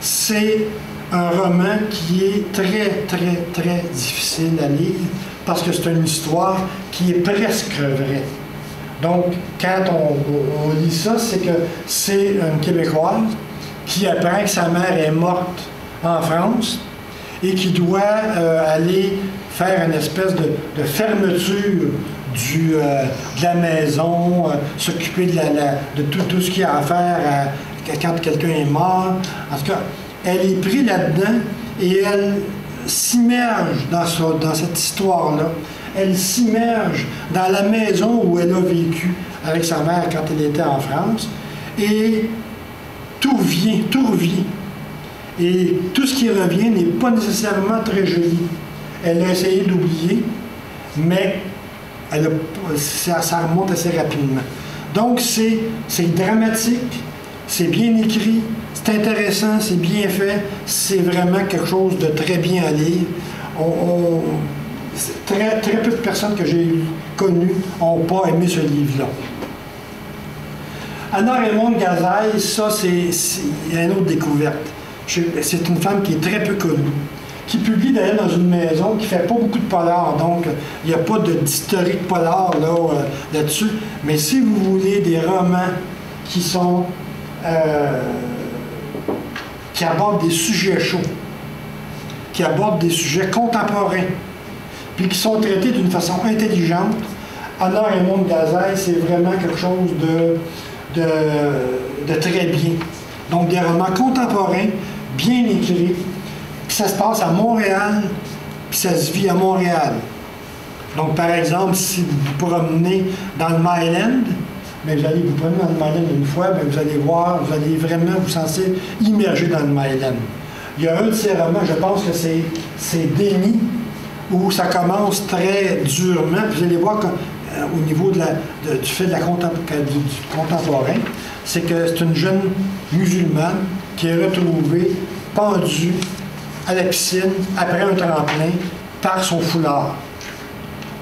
c'est un roman qui est très, très, très difficile à lire parce que c'est une histoire qui est presque vraie. Donc, quand on lit ça, c'est que c'est une Québécoise qui apprend que sa mère est morte en France et qui doit aller faire une espèce de fermeture de la maison, s'occuper de tout ce qu'il y a à faire quand quelqu'un est mort. En tout cas, elle est prise là-dedans et elle s'immerge dans cette histoire-là. Elle s'immerge dans la maison où elle a vécu avec sa mère quand elle était en France. Et tout revient. Et tout ce qui revient n'est pas nécessairement très joli. Elle a essayé d'oublier, mais ça remonte assez rapidement. Donc, c'est dramatique, c'est bien écrit, c'est intéressant, c'est bien fait, c'est vraiment quelque chose de très bien à lire. Très, très peu de personnes que j'ai connues n'ont pas aimé ce livre-là. Anna-Raymonde Gazaille, ça, c'est une autre découverte. C'est une femme qui est très peu connue, qui publie d'ailleurs dans une maison qui ne fait pas beaucoup de polar, donc il n'y a pas d'historique polar là-dessus. Mais si vous voulez des romans qui sont qui abordent des sujets chauds, qui abordent des sujets contemporains, puis qui sont traités d'une façon intelligente, Anna-Raymonde Gazaille, c'est vraiment quelque chose de très bien. Donc des romans contemporains, bien écrits, puis ça se passe à Montréal, puis ça se vit à Montréal. Donc par exemple, si vous vous promenez dans le Myland, mais vous allez vous promener dans le Myland une fois, bien, vous allez voir, vous allez vraiment vous sentir immergé dans le Myland. Il y a un de ces romans, je pense que c'est Denis, où ça commence très durement, puis vous allez voir qu'au niveau du fait du contemporain, c'est que c'est une jeune musulmane qui est retrouvée pendue à la piscine après un tremplin par son foulard.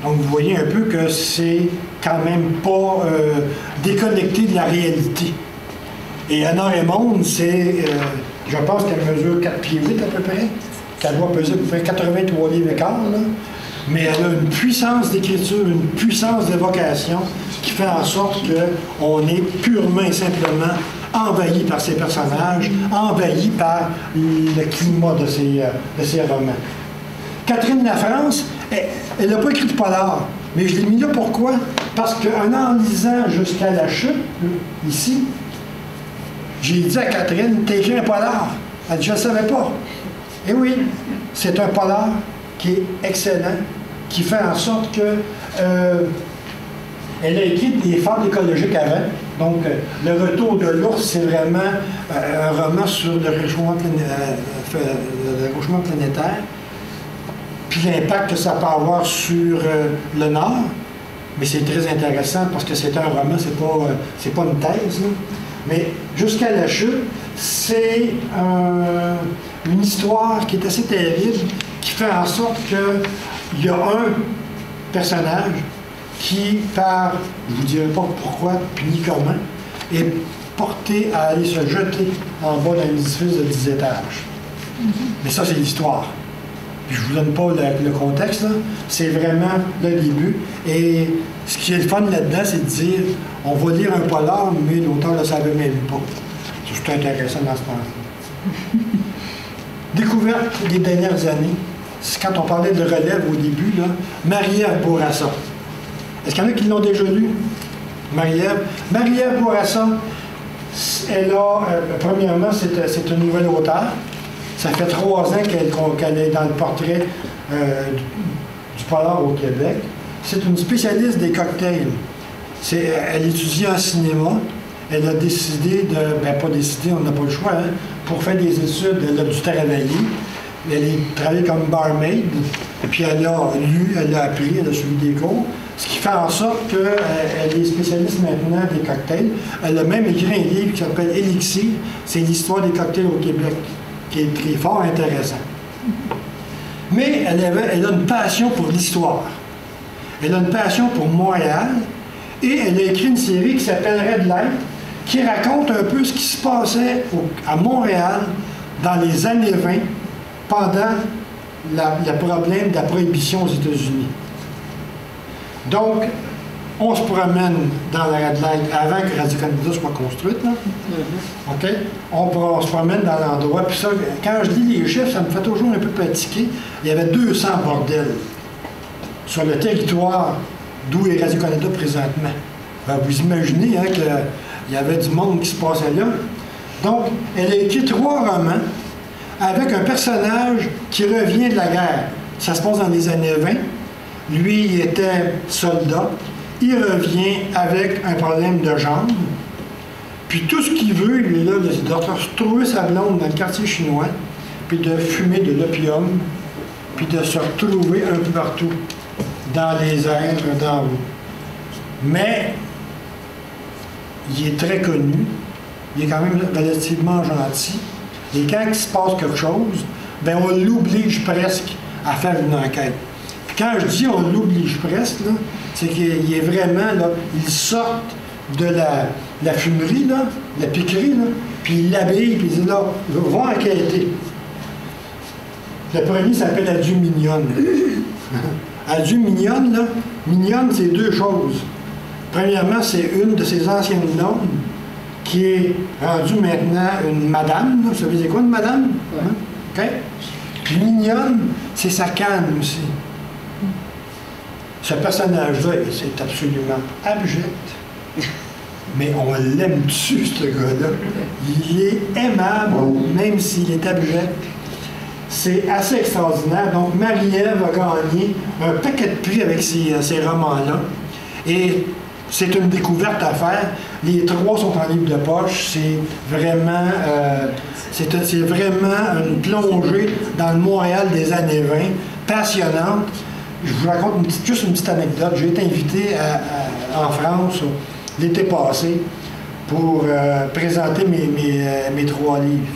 Donc vous voyez un peu que c'est quand même pas déconnecté de la réalité. Et Anna-Raymonde, je pense qu'elle mesure 4 pieds 8 à peu près, qu'elle doit peser à peu près 83 livres et quart, là. Mais elle a une puissance d'écriture, une puissance d'évocation qui fait en sorte qu'on est purement et simplement envahi par ces personnages, envahi par le climat de ces romans. Catherine Lafrance, elle n'a pas écrit de polar, mais je l'ai mis là pourquoi? Parce qu'en lisant jusqu'à la chute, ici, j'ai dit à Catherine, t'as écrit un polar. Elle dit, je ne le savais pas. Et oui, c'est un polar qui est excellent, qui fait en sorte que elle a écrit des fables écologiques avant. Donc, Le Retour de l'ours, c'est vraiment un roman sur le réchauffement planétaire, puis l'impact que ça peut avoir sur le Nord. Mais c'est très intéressant parce que c'est un roman, c'est pas une thèse, là. Mais Jusqu'à la chute, c'est une histoire qui est assez terrible, qui fait en sorte qu'il y a un personnage qui, je ne vous dirai pas pourquoi, puis ni comment, est porté à aller se jeter en bas d'un édifice de 10 étages. Mais ça, c'est l'histoire. Puis je ne vous donne pas le contexte, là. C'est vraiment le début. Et ce qui est le fun là-dedans, c'est de dire, on va lire un polar, mais l'auteur ne le savait même pas. C'est tout intéressant dans ce sens-là. Découverte des dernières années, c'est quand on parlait de relève au début, là, Marie-Ève Bourassa. Est-ce qu'il y en a qui l'ont déjà lu? Marie-Ève Bourassa, elle a, premièrement, c'est une nouvelle auteure. Ça fait 3 ans qu'elle est dans le portrait du polar au Québec. C'est une spécialiste des cocktails. Elle étudie en cinéma. Elle a décidé pas décidé, on n'a pas le choix, hein, pour faire des études, elle a dû travailler. Elle a travaillé comme barmaid, puis elle a lu, elle a appris, elle a suivi des cours. Ce qui fait en sorte qu'elle est spécialiste maintenant des cocktails. Elle a même écrit un livre qui s'appelle Elixir. C'est l'histoire des cocktails au Québec, qui est fort intéressant. Mais elle a une passion pour l'histoire. Elle a une passion pour Montréal. Et elle a écrit une série qui s'appelle Red Light, qui raconte un peu ce qui se passait à Montréal dans les années 20, pendant le problème de la prohibition aux États-Unis. Donc, on se promène dans la Red Light avant que Radio-Canada soit construite, là. OK? On se promène dans l'endroit. Puis ça, quand je lis les chiffres, ça me fait toujours un peu pratiquer. Il y avait 200 bordels sur le territoire d'où est Radio-Canada présentement. Ben, vous imaginez hein, qu'il y avait du monde qui se passait là. Donc, elle a écrit 3 romans avec un personnage qui revient de la guerre. Ça se passe dans les années 20. Lui, il était soldat. Il revient avec un problème de jambes. Puis tout ce qu'il veut, lui, là, c'est de retrouver sa blonde dans le quartier chinois, puis de fumer de l'opium, puis de se retrouver un peu partout, dans les airs, d'en haut. Mais, il est très connu. Il est quand même relativement gentil. Et quand il se passe quelque chose, ben on l'oblige presque à faire une enquête. Puis quand je dis on l'oblige presque, là, c'est qu'il est vraiment, là, il sort de la fumerie, là, la piquerie, là, puis il l'habille, puis il dit là, va enquêter. Le premier s'appelle Adieu Mignonne. Adieu Mignonne, là, Mignonne, c'est 2 choses. Premièrement, c'est une de ses anciennes nonnes qui est rendue maintenant une madame. Là. Vous savez c'est quoi une madame? Ouais. Hein? OK? Puis Mignonne, c'est sa canne aussi. Ce personnage-là, c'est absolument abject. Mais on l'aime dessus, ce gars-là. Il est aimable, même s'il est abject. C'est assez extraordinaire. Donc, Marie-Ève a gagné un paquet de prix avec ces romans-là. Et c'est une découverte à faire. Les 3 sont en livre de poche. C'est vraiment une plongée dans le Montréal des années 20, passionnante. Je vous raconte juste une petite anecdote. J'ai été invité en France l'été passé pour présenter mes 3 livres.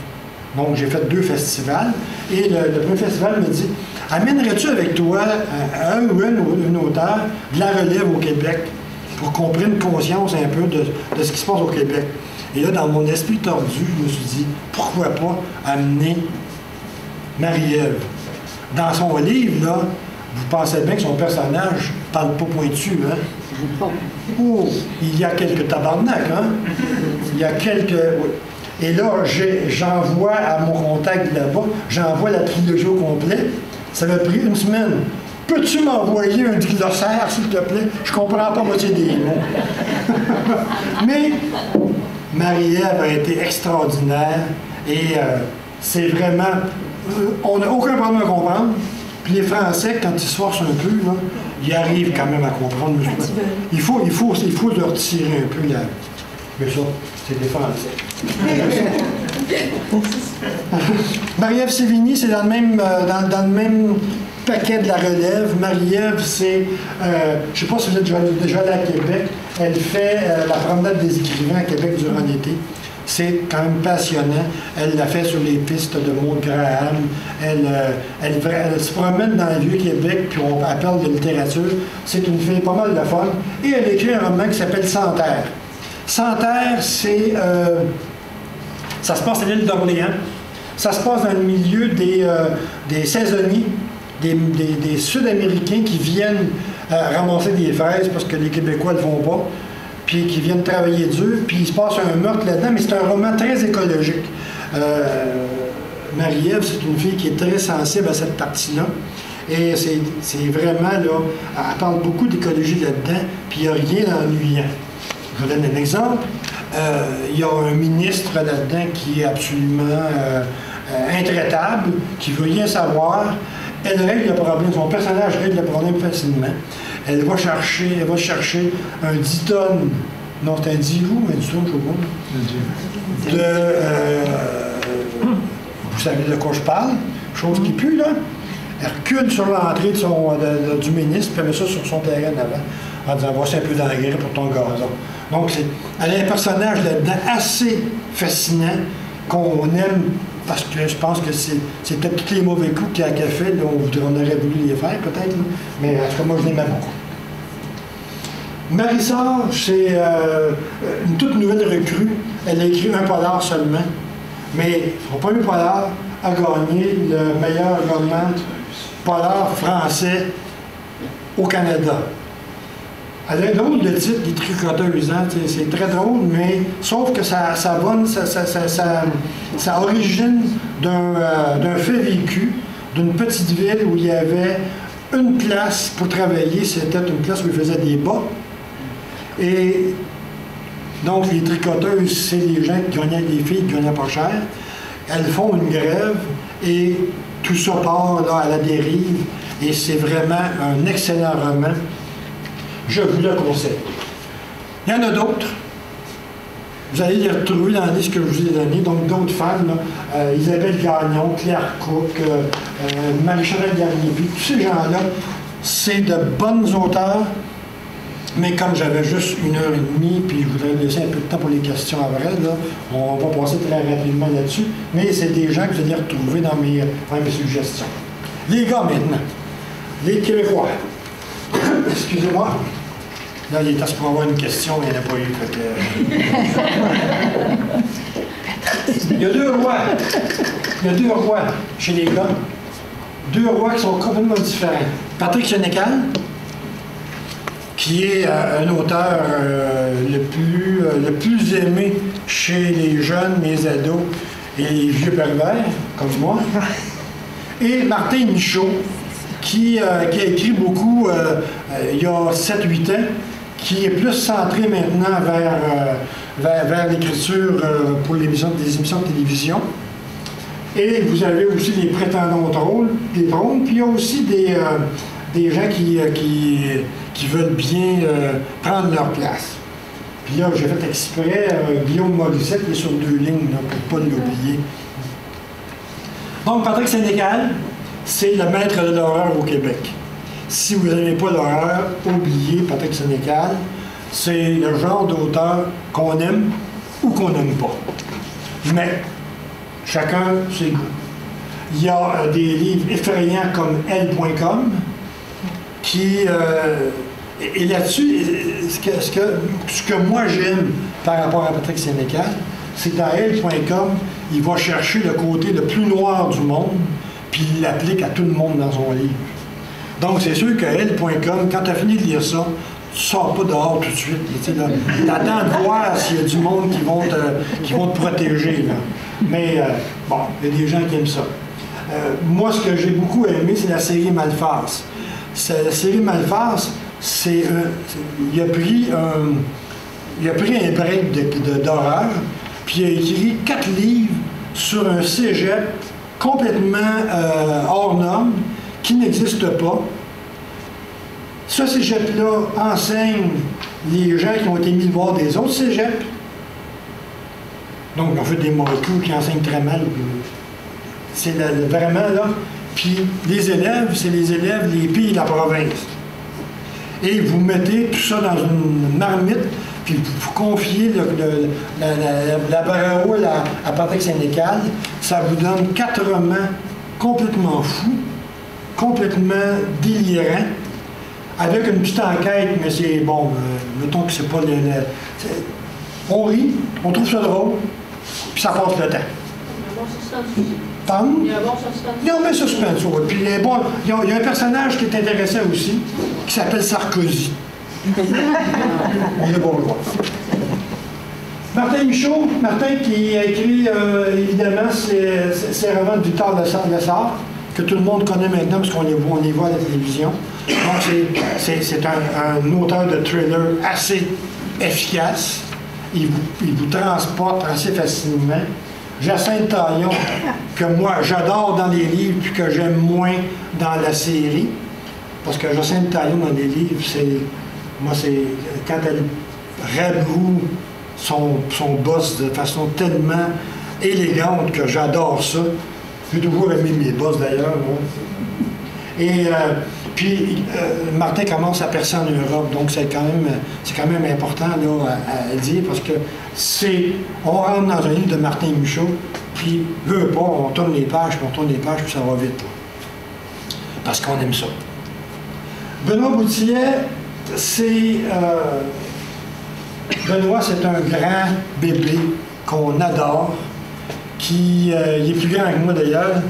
Donc, j'ai fait 2 festivals. Et le premier festival me dit « Amènerais-tu avec toi un ou une auteur de la relève au Québec pour qu'on prenne conscience un peu de ce qui se passe au Québec? » Et là, dans mon esprit tordu, je me suis dit « Pourquoi pas amener Marie-Ève? » Dans son livre, là, vous pensez bien que son personnage parle pas pointu, hein? Oh, il y a quelques tabarnaks, hein? Il y a quelques... Oui. Et là, j'envoie à mon contact là-bas, j'envoie la trilogie au complet. Ça m'a pris 1 semaine. Peux-tu m'envoyer un glossaire, s'il te plaît? Je comprends pas moitié des mots. Mais Marie-Ève a été extraordinaire et c'est vraiment... on n'a aucun problème à comprendre. Puis les Français, quand ils se forcent un peu, là, ils arrivent quand même à comprendre. Il faut leur tirer un peu la... Mais ça, c'est des Français. Marie-Ève Sévigny, c'est dans le même paquet de la relève. Marie-Ève, c'est, je ne sais pas si vous êtes déjà allé à Québec, elle fait la promenade des écrivains à Québec durant l'été. C'est quand même passionnant. Elle l'a fait sur les pistes de Maud Graham. Elle se promène dans le Vieux-Québec, puis on parle de littérature. C'est une fille pas mal de fun. Et elle écrit un roman qui s'appelle Sans terre. Sans terre, c'est... ça se passe à l'île d'Orléans. Ça se passe dans le milieu des saisonniers, des Sud-Américains qui viennent ramasser des fraises parce que les Québécois ne le font pas, puis qui viennent travailler dur, puis il se passe un meurtre là-dedans, mais c'est un roman très écologique. Marie-Ève, c'est une fille qui est très sensible à cette partie-là. Et c'est vraiment, là, elle parle beaucoup d'écologie là-dedans, puis il n'y a rien d'ennuyant. Je vous donne un exemple. Il y a un ministre là-dedans qui est absolument intraitable, qui ne veut rien savoir. Elle règle le problème, son personnage règle le problème facilement. Elle va chercher un 10 tonnes, non c'est un 10 roues, mais 10 tonnes, je sais pas, vous savez de quoi je parle, chose qui pue, là. Elle recule sur l'entrée du ministre, puis elle met ça sur son terrain avant, en disant voici un peu d'engrais pour ton gazon. Donc, elle a un personnage là-dedans assez fascinant qu'on aime parce que je pense que c'est peut-être tous les mauvais coups qu'elle a fait, là, on aurait voulu les faire peut-être, mais en tout cas, moi je l'aimais beaucoup. Marie-Sard, c'est une toute nouvelle recrue. Elle a écrit un polar seulement, mais son premier polar a gagné le meilleur roman polar français au Canada. Elle a un drôle de titre, Les Tricoteuses, hein? C'est très drôle, mais sauf que ça origine d'un fait vécu, d'une petite ville où il y avait une place pour travailler, c'était une place où ils faisaient des bas. Et donc les tricoteuses, c'est les gens qui gagnaient, les filles qui gagnaient pas cher. Elles font une grève et tout ça part là, à la dérive. Et c'est vraiment un excellent roman. Je vous le conseille. Il y en a d'autres. Vous allez les retrouver dans la liste que je vous ai donnée. Donc, d'autres femmes, là, Isabelle Gagnon, Claire Cook, Marie-Chantal Garnier-Puis, tous ces gens-là, c'est de bonnes auteurs. Mais comme j'avais juste 1h30, puis je voudrais laisser un peu de temps pour les questions après, là, on va passer très rapidement là-dessus. Mais c'est des gens que vous allez retrouver dans mes suggestions. Les gars, maintenant. Les Québécois. Excusez-moi. Là, il est temps pour avoir une question, mais il n'y en a pas eu. Il y a deux rois. Il y a deux rois chez les gars. Deux rois qui sont complètement différents. Patrick Sénécal, qui est un auteur le plus aimé chez les jeunes, les ados et les vieux pervers, comme moi. Et Martin Michaud, qui a écrit beaucoup il y a 7-8 ans, qui est plus centré maintenant vers l'écriture pour des émissions de télévision. Et vous avez aussi les prétendants au trône, puis il y a aussi des gens qui veulent bien prendre leur place. Puis là, j'ai fait exprès Guillaume Morissette, qui est sur 2 lignes, là, pour ne pas l'oublier. Donc, Patrick Sénécal, c'est le maître de l'horreur au Québec. Si vous n'aimez pas l'horreur, oubliez Patrick Sénécal. C'est le genre d'auteur qu'on aime ou qu'on n'aime pas. Mais chacun ses goûts. Il y a des livres effrayants comme Elle.com qui... et là-dessus, ce que moi j'aime par rapport à Patrick Sénécal, c'est que dans Elle.com, il va chercher le côté le plus noir du monde, puis il l'applique à tout le monde dans son livre. Donc, c'est sûr que Elle.com, quand tu as fini de lire ça, tu ne sors pas dehors tout de suite. Tu attends de voir s'il y a du monde qui vont te protéger. Là. Mais, bon, il y a des gens qui aiment ça. Moi, ce que j'ai beaucoup aimé, c'est la série Malphas. La série Malphas, il a pris un break d'horreur, puis il a écrit 4 livres sur un cégep complètement hors norme, qui n'existe pas. Ce cégep-là enseigne les gens qui ont été mis voir des autres cégeps. Donc, ils ont fait des mauvais coups, qui enseignent très mal. C'est vraiment là. Puis, les élèves, c'est les élèves les pires de la province. Et vous mettez tout ça dans une marmite, puis vous confiez la parole à Patrick Sénécal. Ça vous donne 4 romans complètement fous, complètement délirants, avec une petite enquête, mais c'est bon, mettons que c'est pas on rit, on trouve ça drôle, puis ça passe le temps. Il y a un bon suspense. Il y a un bon suspense, oui. Puis il y a un personnage qui est intéressant aussi, qui s'appelle Sarkozy. On est bon le voir. Martin Michaud, Martin qui a écrit évidemment ses romans de Victor Lessard, que tout le monde connaît maintenant parce qu'on les voit à la télévision. Donc c'est un auteur de thriller assez efficace. Il vous transporte assez facilement. Jacinthe Taillon, que moi j'adore dans les livres puis que j'aime moins dans la série. Parce que Jacinthe Taillon dans les livres, c'est quand elle raboue son boss de façon tellement élégante que j'adore ça. J'ai toujours aimé mes boss d'ailleurs. Et puis Martin commence à percer en Europe, donc c'est quand même important là, à dire parce que on rentre dans un livre de Martin Michaud, puis veut pas, on tourne les pages, puis ça va vite. Là. Parce qu'on aime ça. Benoît Boutillet, Benoît, c'est un grand bébé qu'on adore, il est plus grand que moi d'ailleurs,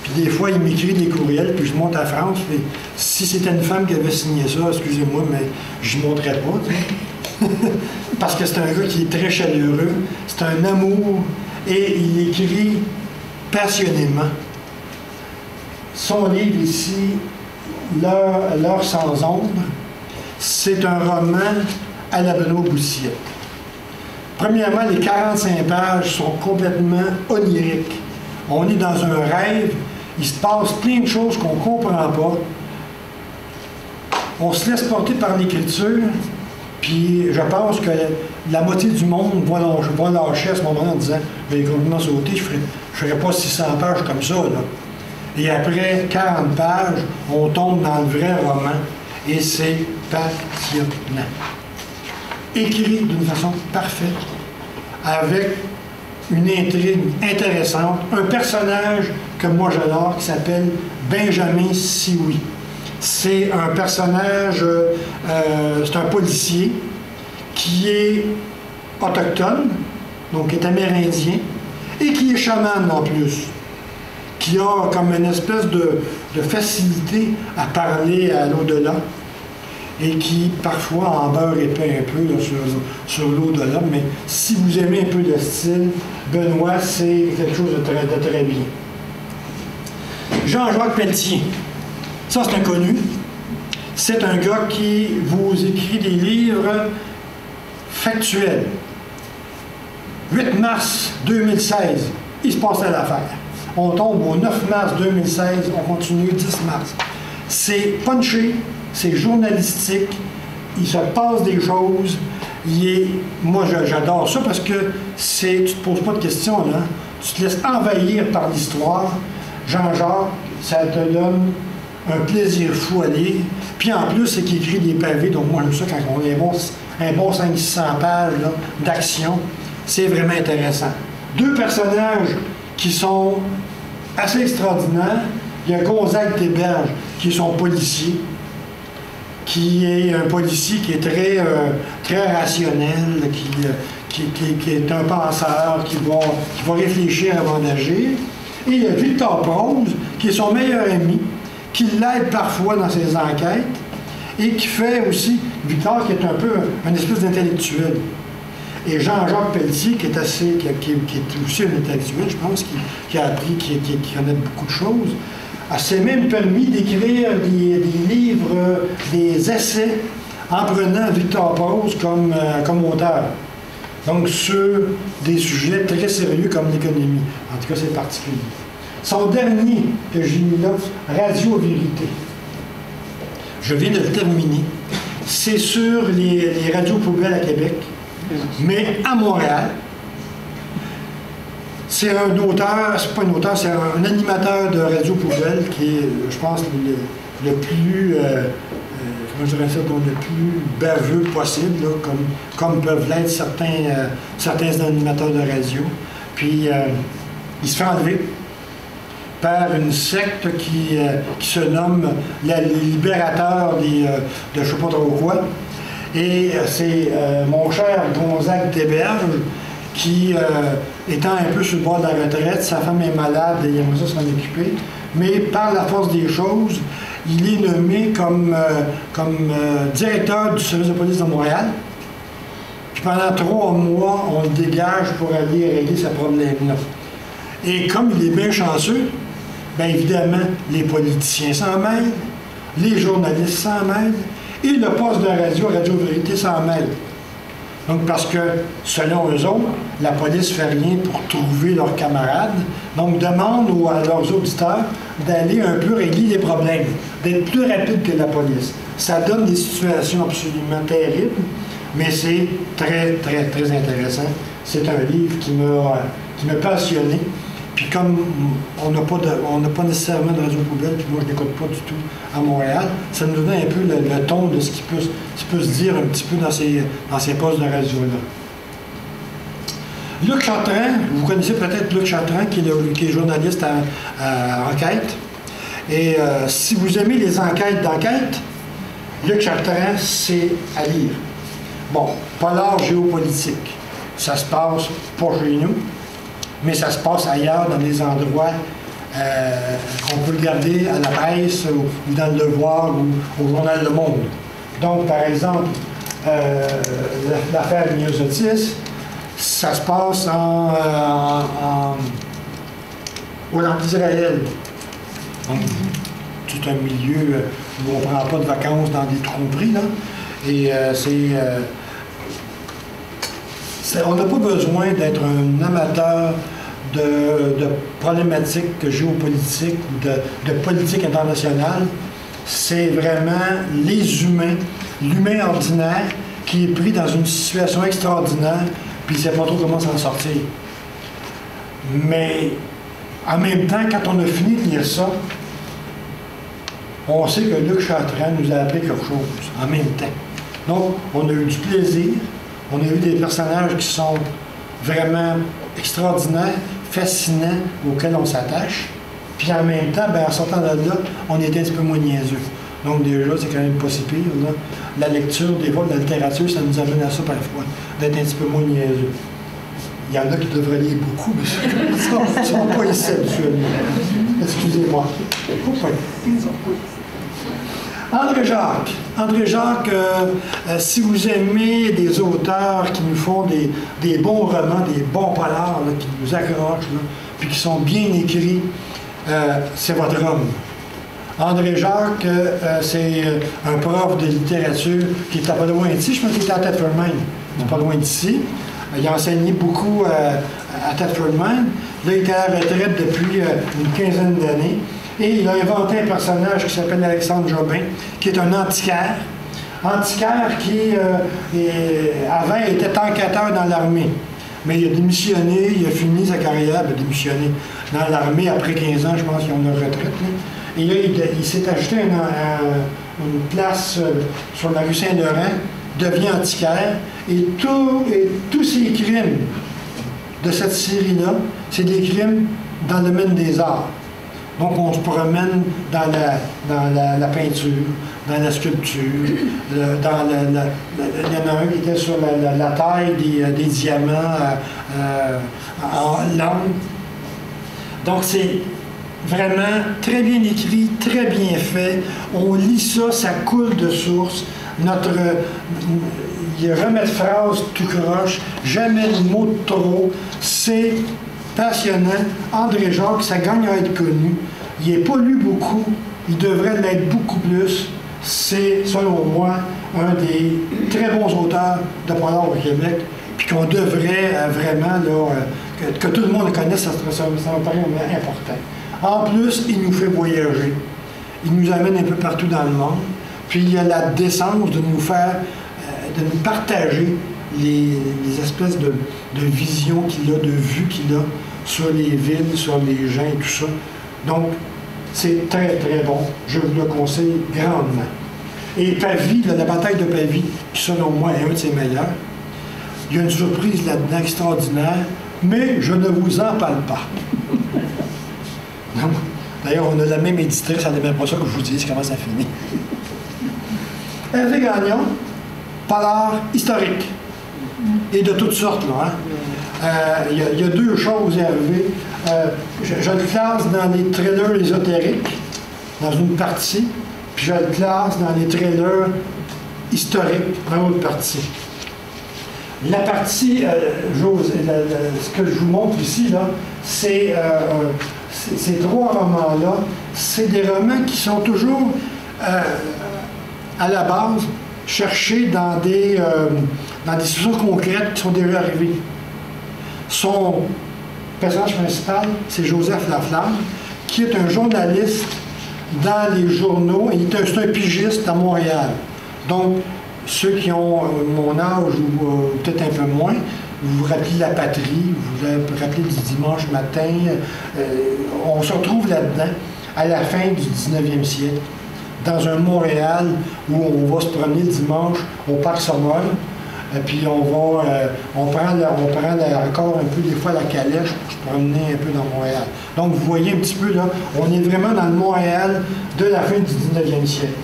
Puis des fois, il m'écrit des courriels, puis je monte à France. Puis si c'était une femme qui avait signé ça, excusez-moi, mais je ne montrerais pas. Parce que c'est un gars qui est très chaleureux. C'est un amour. Et il écrit passionnément. Son livre ici, L'heure sans ombre, c'est un roman à la Benoît Boussiette. Premièrement, les 45 pages sont complètement oniriques. On est dans un rêve, il se passe plein de choses qu'on ne comprend pas. On se laisse porter par l'écriture, puis je pense que la moitié du monde va lâcher à ce moment-là en disant « Je vais complètement sauter, je ne ferai pas 600 pages comme ça. » Et après 40 pages, on tombe dans le vrai roman, et c'est passionnant. Écrit d'une façon parfaite, avec une intrigue intéressante, un personnage que moi j'adore qui s'appelle Benjamin Sioui. C'est un personnage, c'est un policier qui est autochtone, donc qui est amérindien, et qui est chaman en plus, qui a comme une espèce de facilité à parler à l'au-delà, et qui parfois en beurre épais un peu là, sur l'au-delà, mais si vous aimez un peu le style, Benoît, c'est quelque chose de très bien. Jean-Jacques Pelletier, ça c'est inconnu. C'est un gars qui vous écrit des livres factuels. 8 mars 2016, il se passait l'affaire. On tombe au 9 mars 2016, on continue 10 mars. C'est punché, c'est journalistique, il se passe des choses. Moi, j'adore ça parce que tu ne te poses pas de questions, là. Tu te laisses envahir par l'histoire. Jean-Jacques, ça te donne un plaisir fou à lire. Puis en plus, c'est qu'il écrit des pavés, donc moi j'aime ça quand on a un bon 500-600 pages d'action. C'est vraiment intéressant. Deux personnages qui sont assez extraordinaires. Il y a Gonzague Théberge, qui est son policier, qui est un policier qui est très rationnel, qui est un penseur, qui va réfléchir avant d'agir. Et il y a Victor Prose, qui est son meilleur ami, qui l'aide parfois dans ses enquêtes, et qui fait aussi, Victor qui est un peu un espèce d'intellectuel. Et Jean-Jacques Pelletier, qui est aussi un intellectuel, je pense, qui a appris, qui connaît beaucoup de choses, s'est même permis d'écrire des livres, des essais, en prenant Victor Prose comme auteur. Donc, sur des sujets très sérieux comme l'économie. En tout cas, c'est particulier. Son dernier que j'ai mis là, Radio Vérité. Je viens de le terminer. C'est sur les radios poubelles à Québec, mais à Montréal. C'est un auteur, c'est pas un auteur, c'est un animateur de radio poubelle qui est, je pense, le plus, comment je dirais ça, le plus baveux possible, là, comme peuvent l'être certains animateurs de radio. Puis, il se fait enlever par une secte qui se nomme les libérateurs de je ne sais pas trop quoi. Et c'est mon cher Gonzague Théberge qui, étant un peu sur le bord de la retraite, sa femme est malade et il aimerait ça s'en occuper. Mais par la force des choses, il est nommé comme directeur du service de police de Montréal. Puis pendant 3 mois, on le dégage pour aller régler ce problème-là. Et comme il est bien chanceux, bien évidemment, les politiciens s'en mêlent, les journalistes s'en mêlent, et le poste de Radio Vérité s'en mêle. Donc, parce que, selon eux autres, la police ne fait rien pour trouver leurs camarades. Donc, demande à leurs auditeurs d'aller un peu régler les problèmes, d'être plus rapide que la police. Ça donne des situations absolument terribles, mais c'est très, très, très intéressant. C'est un livre qui m'a passionné. Puis comme on n'a pas nécessairement de radio poubelle, puis moi je n'écoute pas du tout à Montréal, ça nous donne un peu le ton de ce qui peut se dire un petit peu dans ces postes de radio-là. Luc Chartrand, vous connaissez peut-être Luc Chartrand, qui est journaliste à Enquête. Et si vous aimez les enquêtes d'enquête, Luc Chartrand, c'est à lire. Bon, polar géopolitique, ça se passe pas chez nous, mais ça se passe ailleurs, dans des endroits qu'on peut regarder à la presse ou dans le Devoir ou au journal Le Monde. Donc, par exemple, l'affaire Myosotis, ça se passe en Israël. Donc, c'est un milieu où on ne prend pas de vacances dans des tromperies, là. Et on n'a pas besoin d'être un amateur de problématiques géopolitiques ou de politique internationale. C'est vraiment les humains, l'humain ordinaire qui est pris dans une situation extraordinaire, puis il ne sait pas trop comment s'en sortir. Mais en même temps, quand on a fini de lire ça, on sait que Luc Chartrand nous a appris quelque chose en même temps. Donc, on a eu du plaisir, on a eu des personnages qui sont vraiment extraordinaires, fascinants, auxquels on s'attache. Puis en même temps, en sortant de là, on était un petit peu moins niaiseux. Donc déjà, c'est quand même pas si pire, là. La lecture, des fois, de la littérature, ça nous amène à ça parfois, d'être un petit peu moins niaiseux. Il y en a qui devraient lire beaucoup, mais ils ne sont pas ici habituellement. Excusez-moi. André Jacques, si vous aimez des auteurs qui nous font des bons romans, des bons polars, là, qui nous accrochent, là, puis qui sont bien écrits, c'est votre homme. André Jacques, c'est un prof de littérature qui est pas loin d'ici. Je pense qu'il était à Thetford Mines, c'est pas loin d'ici. Il a enseigné beaucoup à Thetford Mines. Là, il était à la retraite depuis une quinzaine d'années. Et il a inventé un personnage qui s'appelle Alexandre Jobin, qui est un antiquaire. Antiquaire qui, avant, était enquêteur dans l'armée. Mais il a démissionné, il a fini sa carrière, il a démissionné dans l'armée après 15 ans, je pense qu'ils ont leur retraite. Là. Et là, il s'est acheté une place sur la rue Saint-Laurent, devient antiquaire, et tous ces crimes de cette série-là, c'est des crimes dans le domaine des arts. Donc, on se promène dans la peinture, dans la sculpture, il y en a un qui était sur la taille des diamants en langue. Donc, c'est vraiment très bien écrit, très bien fait. On lit ça, ça coule de source. Il y a jamais de phrase tout croche, jamais de mot de trop. C'est passionnant. André Jacques, ça gagne à être connu. Il n'est pas lu beaucoup. Il devrait l'être beaucoup plus. C'est, selon moi, un des très bons auteurs de polar au Québec, puis qu'on devrait vraiment, là, que tout le monde le connaisse, ça me paraît important. En plus, il nous fait voyager. Il nous amène un peu partout dans le monde. Puis il a la décence de nous faire, de nous partager les espèces de visions qu'il a, de vues qu'il a sur les villes, sur les gens et tout ça. Donc, c'est très, très bon. Je vous le conseille grandement. Et Pavie, la bataille de Pavie, qui selon moi est un de ses meilleurs, il y a une surprise là-dedans extraordinaire, mais je ne vous en parle pas. D'ailleurs, on a la même éditrice, ça n'aime pas ça que je vous dise comment ça finit. Hervé Gagnon, polar historique. Et de toutes sortes, là. Hein? Il y a deux choses, Hervé. Je le classe dans les thrillers ésotériques, dans une partie, puis je le classe dans les thrillers historiques, dans l'autre partie. La partie, ce que je vous montre ici, là, c'est ces trois romans-là, c'est des romans qui sont toujours, à la base, cherchés dans des situations concrètes qui sont déjà arrivées. Son personnage principal, c'est Joseph Laflamme, qui est un journaliste dans les journaux, et c'est un pigiste à Montréal. Donc, ceux qui ont mon âge ou peut-être un peu moins, vous vous rappelez La Patrie, vous vous rappelez du dimanche matin, on se retrouve là-dedans à la fin du 19e siècle, dans un Montréal où on va se promener le dimanche au Parc Sommel, puis on prend encore un peu des fois la calèche pour se promener un peu dans Montréal. Donc vous voyez un petit peu là, on est vraiment dans le Montréal de la fin du 19e siècle.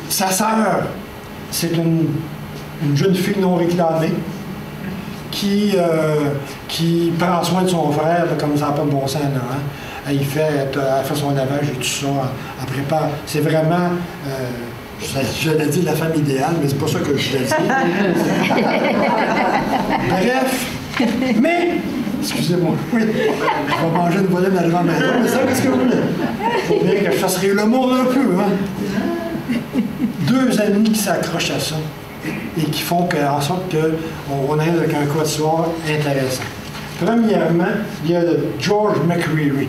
Sa sœur, c'est une jeune fille non réclamée qui prend soin de son frère, là, comme ça n'a pas de bon sens, là, hein? elle fait son lavage et tout ça, elle prépare. C'est vraiment, j'allais dire la femme idéale, mais c'est pas ça que je voulais dire. Bref, mais, excusez-moi, oui, je vais manger une volée dans la grande maison, mais ça, qu'est-ce que vous voulez? Il faut bien que je fasse rire le monde un peu, hein? 2 amis qui s'accrochent à ça et qui font en sorte qu'on arrive avec un quatuor intéressant. Premièrement, il y a le George McCreary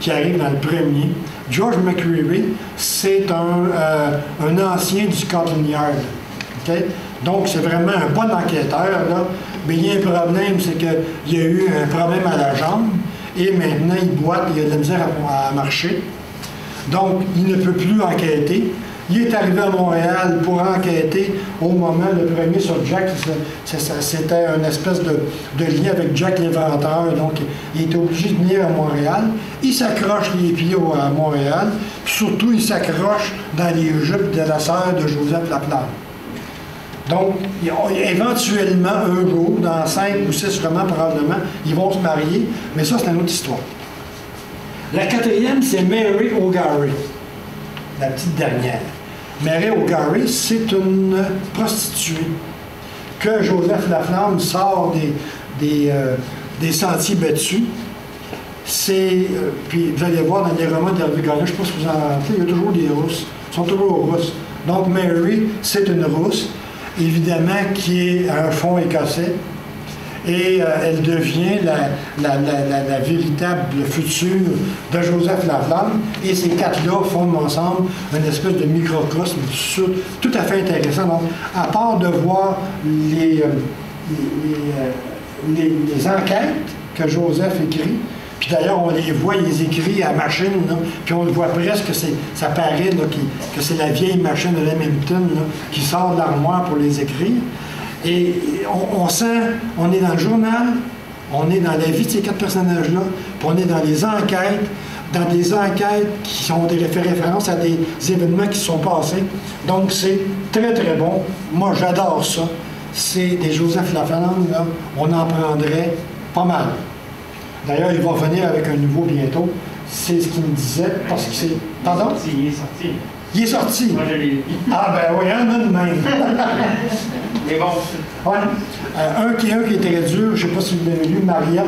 qui arrive dans le premier. George McCreary, c'est un ancien du Scotland Yard. Okay? Donc, c'est vraiment un bon enquêteur, là. Mais il y a un problème, c'est qu'il y a eu un problème à la jambe et maintenant, il boite, il a de la misère à marcher. Donc, il ne peut plus enquêter. Il est arrivé à Montréal pour enquêter au moment, le premier sur Jack, c'était une espèce de lien avec Jack l'inventeur, donc il était obligé de venir à Montréal. Il s'accroche les pieds à Montréal, puis surtout il s'accroche dans les jupes de la sœur de Joseph Laplante. Donc, éventuellement, un jour, dans 5 ou 6 romans probablement, ils vont se marier, mais ça, c'est une autre histoire. La 4e, c'est Mary O'Garry, la petite dernière. Mary O'Garry, c'est une prostituée que Joseph Laflamme sort des sentiers battus. Puis vous allez voir dans les romans d'Hervé Gagnon, je ne sais pas si vous en rappelez, il y a toujours des Russes. Ils sont toujours Russes. Donc Mary, c'est une Russe, évidemment, qui est à un fond écossais. Et elle devient la véritable future de Joseph Laflamme. Et ces 4-là forment ensemble une espèce de microcosme tout à fait intéressant. Donc, à part de voir les enquêtes que Joseph écrit, puis d'ailleurs, on les voit, il les écrit à machine, là, puis on le voit presque, ça paraît là, que c'est la vieille machine de Lamington qui sort de l'armoire pour les écrire. Et on sent, on est dans le journal, on est dans la vie de ces 4 personnages-là, puis on est dans des enquêtes qui sont des références à des événements qui se sont passés. Donc c'est très très bon. Moi j'adore ça. C'est des Joseph Laflamme, là, on en prendrait pas mal. D'ailleurs, il va venir avec un nouveau bientôt. C'est ce qu'il me disait, parce que c'est... Pardon? Il est sorti. Il est sorti. Moi, je l'ai lu. Ah ben oui, il y en a de même. Mais bon. Ouais. Un qui est très dur, je ne sais pas si vous l'avez lu, Maria,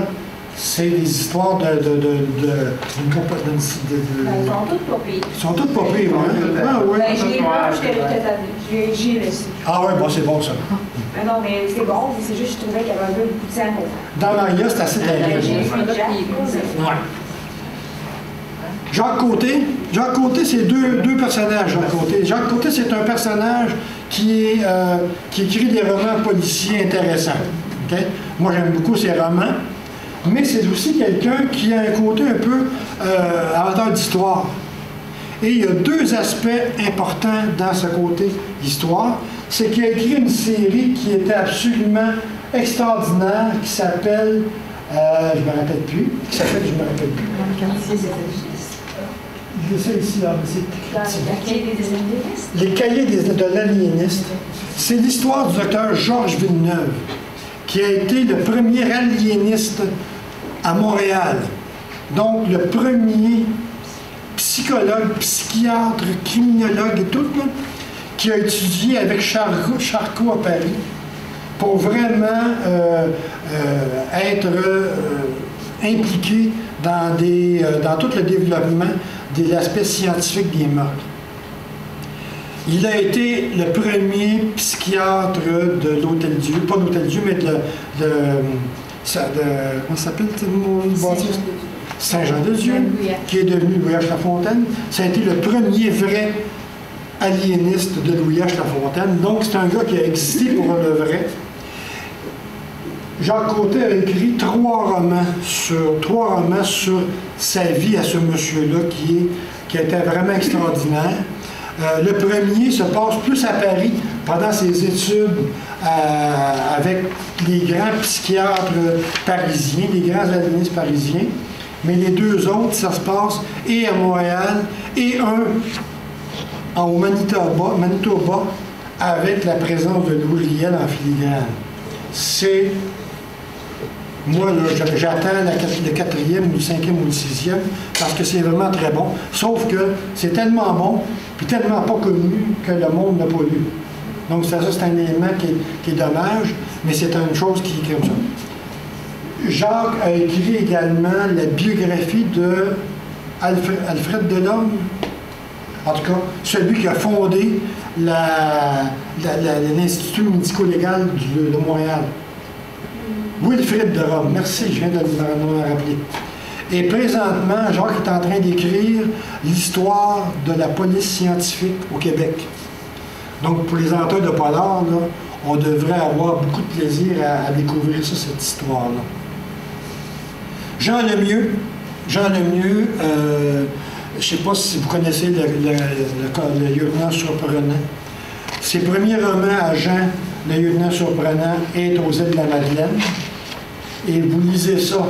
c'est des histoires Ils sont toutes pas pires. Ils sont toutes pas pires, hein? Ah oui. Ben, je l'ai vu, j'ai reçu. Ah oui, bon, c'est bon ça. Ben non, mais c'est bon, c'est juste que je trouvais qu'il y avait un peu beaucoup de sang pour Dans Maria, c'est assez terrible. j'ai vu Jacques. Ouais. Jacques Côté, c'est deux personnages, Jacques Côté. Jacques Côté, c'est un personnage qui écrit des romans policiers intéressants. Okay? Moi, j'aime beaucoup ses romans, mais c'est aussi quelqu'un qui a un côté un peu amateur d'histoire. Et il y a 2 aspects importants dans ce côté histoire. C'est qu'il a écrit une série qui était absolument extraordinaire, qui s'appelle, je ne me rappelle plus, c'est ici, là, Les cahiers de l'aliéniste. C'est l'histoire du docteur Georges Villeneuve, qui a été le premier aliéniste à Montréal. Donc, le premier psychologue, psychiatre, criminologue et tout, là, qui a étudié avec Charcot à Paris pour vraiment être impliqué dans tout le développement de l'aspect scientifique des meurtres. Il a été le premier psychiatre de l'Hôtel-Dieu, pas de l'Hôtel-Dieu, mais comment ça s'appelle Saint-Jean-de-Dieu, qui est devenu Louis H. Lafontaine. Ça a été le premier vrai aliéniste de Louis H. Lafontaine. Donc, c'est un gars qui a existé pour le vrai. Jacques Côté a écrit 3 romans sur sa vie à ce monsieur-là qui était vraiment extraordinaire. Le premier se passe plus à Paris pendant ses études avec les grands psychiatres parisiens, les grands aliénistes parisiens. Mais les 2 autres, ça se passe et à Montréal et au Manitoba avec la présence de Louis Riel en filigrane. C'est Moi, là, j'attends le 4e ou le 5e ou le 6e parce que c'est vraiment très bon. Sauf que c'est tellement bon, puis tellement pas connu que le monde n'a pas lu. Donc, ça, c'est un élément qui est dommage, mais c'est une chose qui est comme ça. Jacques a écrit également la biographie de Alfred Delorme, en tout cas, celui qui a fondé l'Institut médico-légal de Montréal. Wilfrid Delorme, merci, je viens de me rappeler. Et présentement, Jacques est en train d'écrire l'histoire de la police scientifique au Québec. Donc, pour les amateurs de polar, là, on devrait avoir beaucoup de plaisir à découvrir ça, cette histoire-là. Jean Lemieux, je ne sais pas si vous connaissez le lieutenant surprenant. Ses premiers romans à Jean, le lieutenant surprenant, est aux îles de la Madeleine. Et vous lisez ça,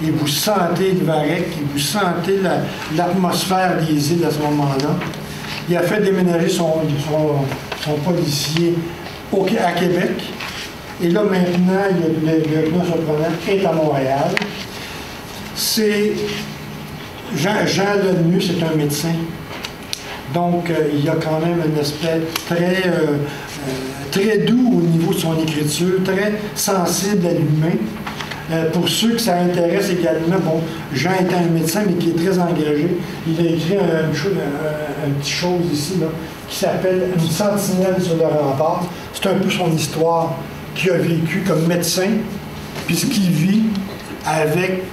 et vous sentez le varech, et vous sentez l'atmosphère des îles à ce moment-là. Il a fait déménager son policier à Québec. Et là, maintenant, le lieutenant surprenant est à Montréal. C'est Jean Lemieux, c'est un médecin. Donc, il y a quand même un aspect très doux au niveau de son écriture, très sensible à l'humain. Pour ceux que ça intéresse également, bon, Jean est un médecin, mais qui est très engagé. Il a écrit une petite chose ici, là, qui s'appelle « Une sentinelle sur le rempart ». C'est un peu son histoire qu'il a vécu comme médecin, puis ce qu'il vit avec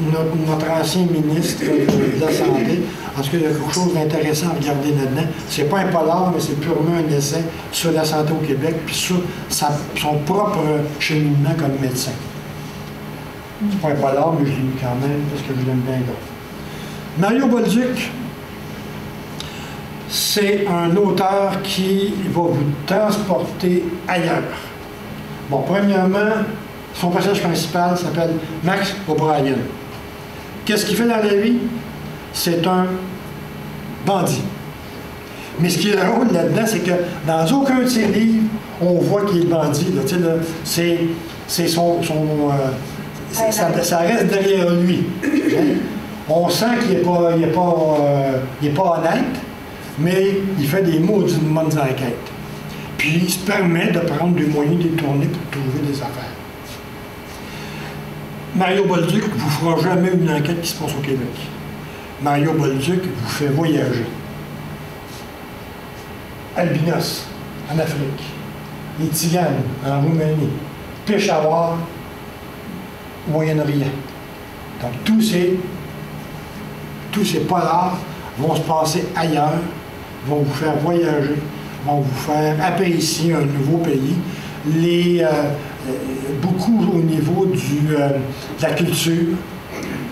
notre ancien ministre de la Santé. Parce qu'il y a quelque chose d'intéressant à regarder là-dedans. C'est pas un polar, mais c'est purement un essai sur la santé au Québec, puis sur son propre cheminement comme médecin. C'est pas un polar, mais je l'ai lu quand même, parce que je l'aime bien là. Mario Bolduc, c'est un auteur qui va vous transporter ailleurs. Bon, premièrement, son personnage principal s'appelle Max O'Brien. Qu'est-ce qu'il fait dans la vie? C'est un bandit. Mais ce qui est drôle là-dedans, c'est que dans aucun de ses livres, on voit qu'il est bandit. C'est ça reste derrière lui. On sent qu'il n'est pas honnête, mais il fait des mots d'une bonne enquête. Puis il se permet de prendre des moyens détournés pour trouver des affaires. Mario Bolduc ne vous fera jamais une enquête qui se passe au Québec. Mario Bolduc vous fait voyager. Albinos, en Afrique. Les Tziganes, en Roumanie. Peshawar, au Moyen-Orient. Donc tous ces polars vont se passer ailleurs, vont vous faire voyager, vont vous faire apprécier un nouveau pays. Beaucoup au niveau de la culture,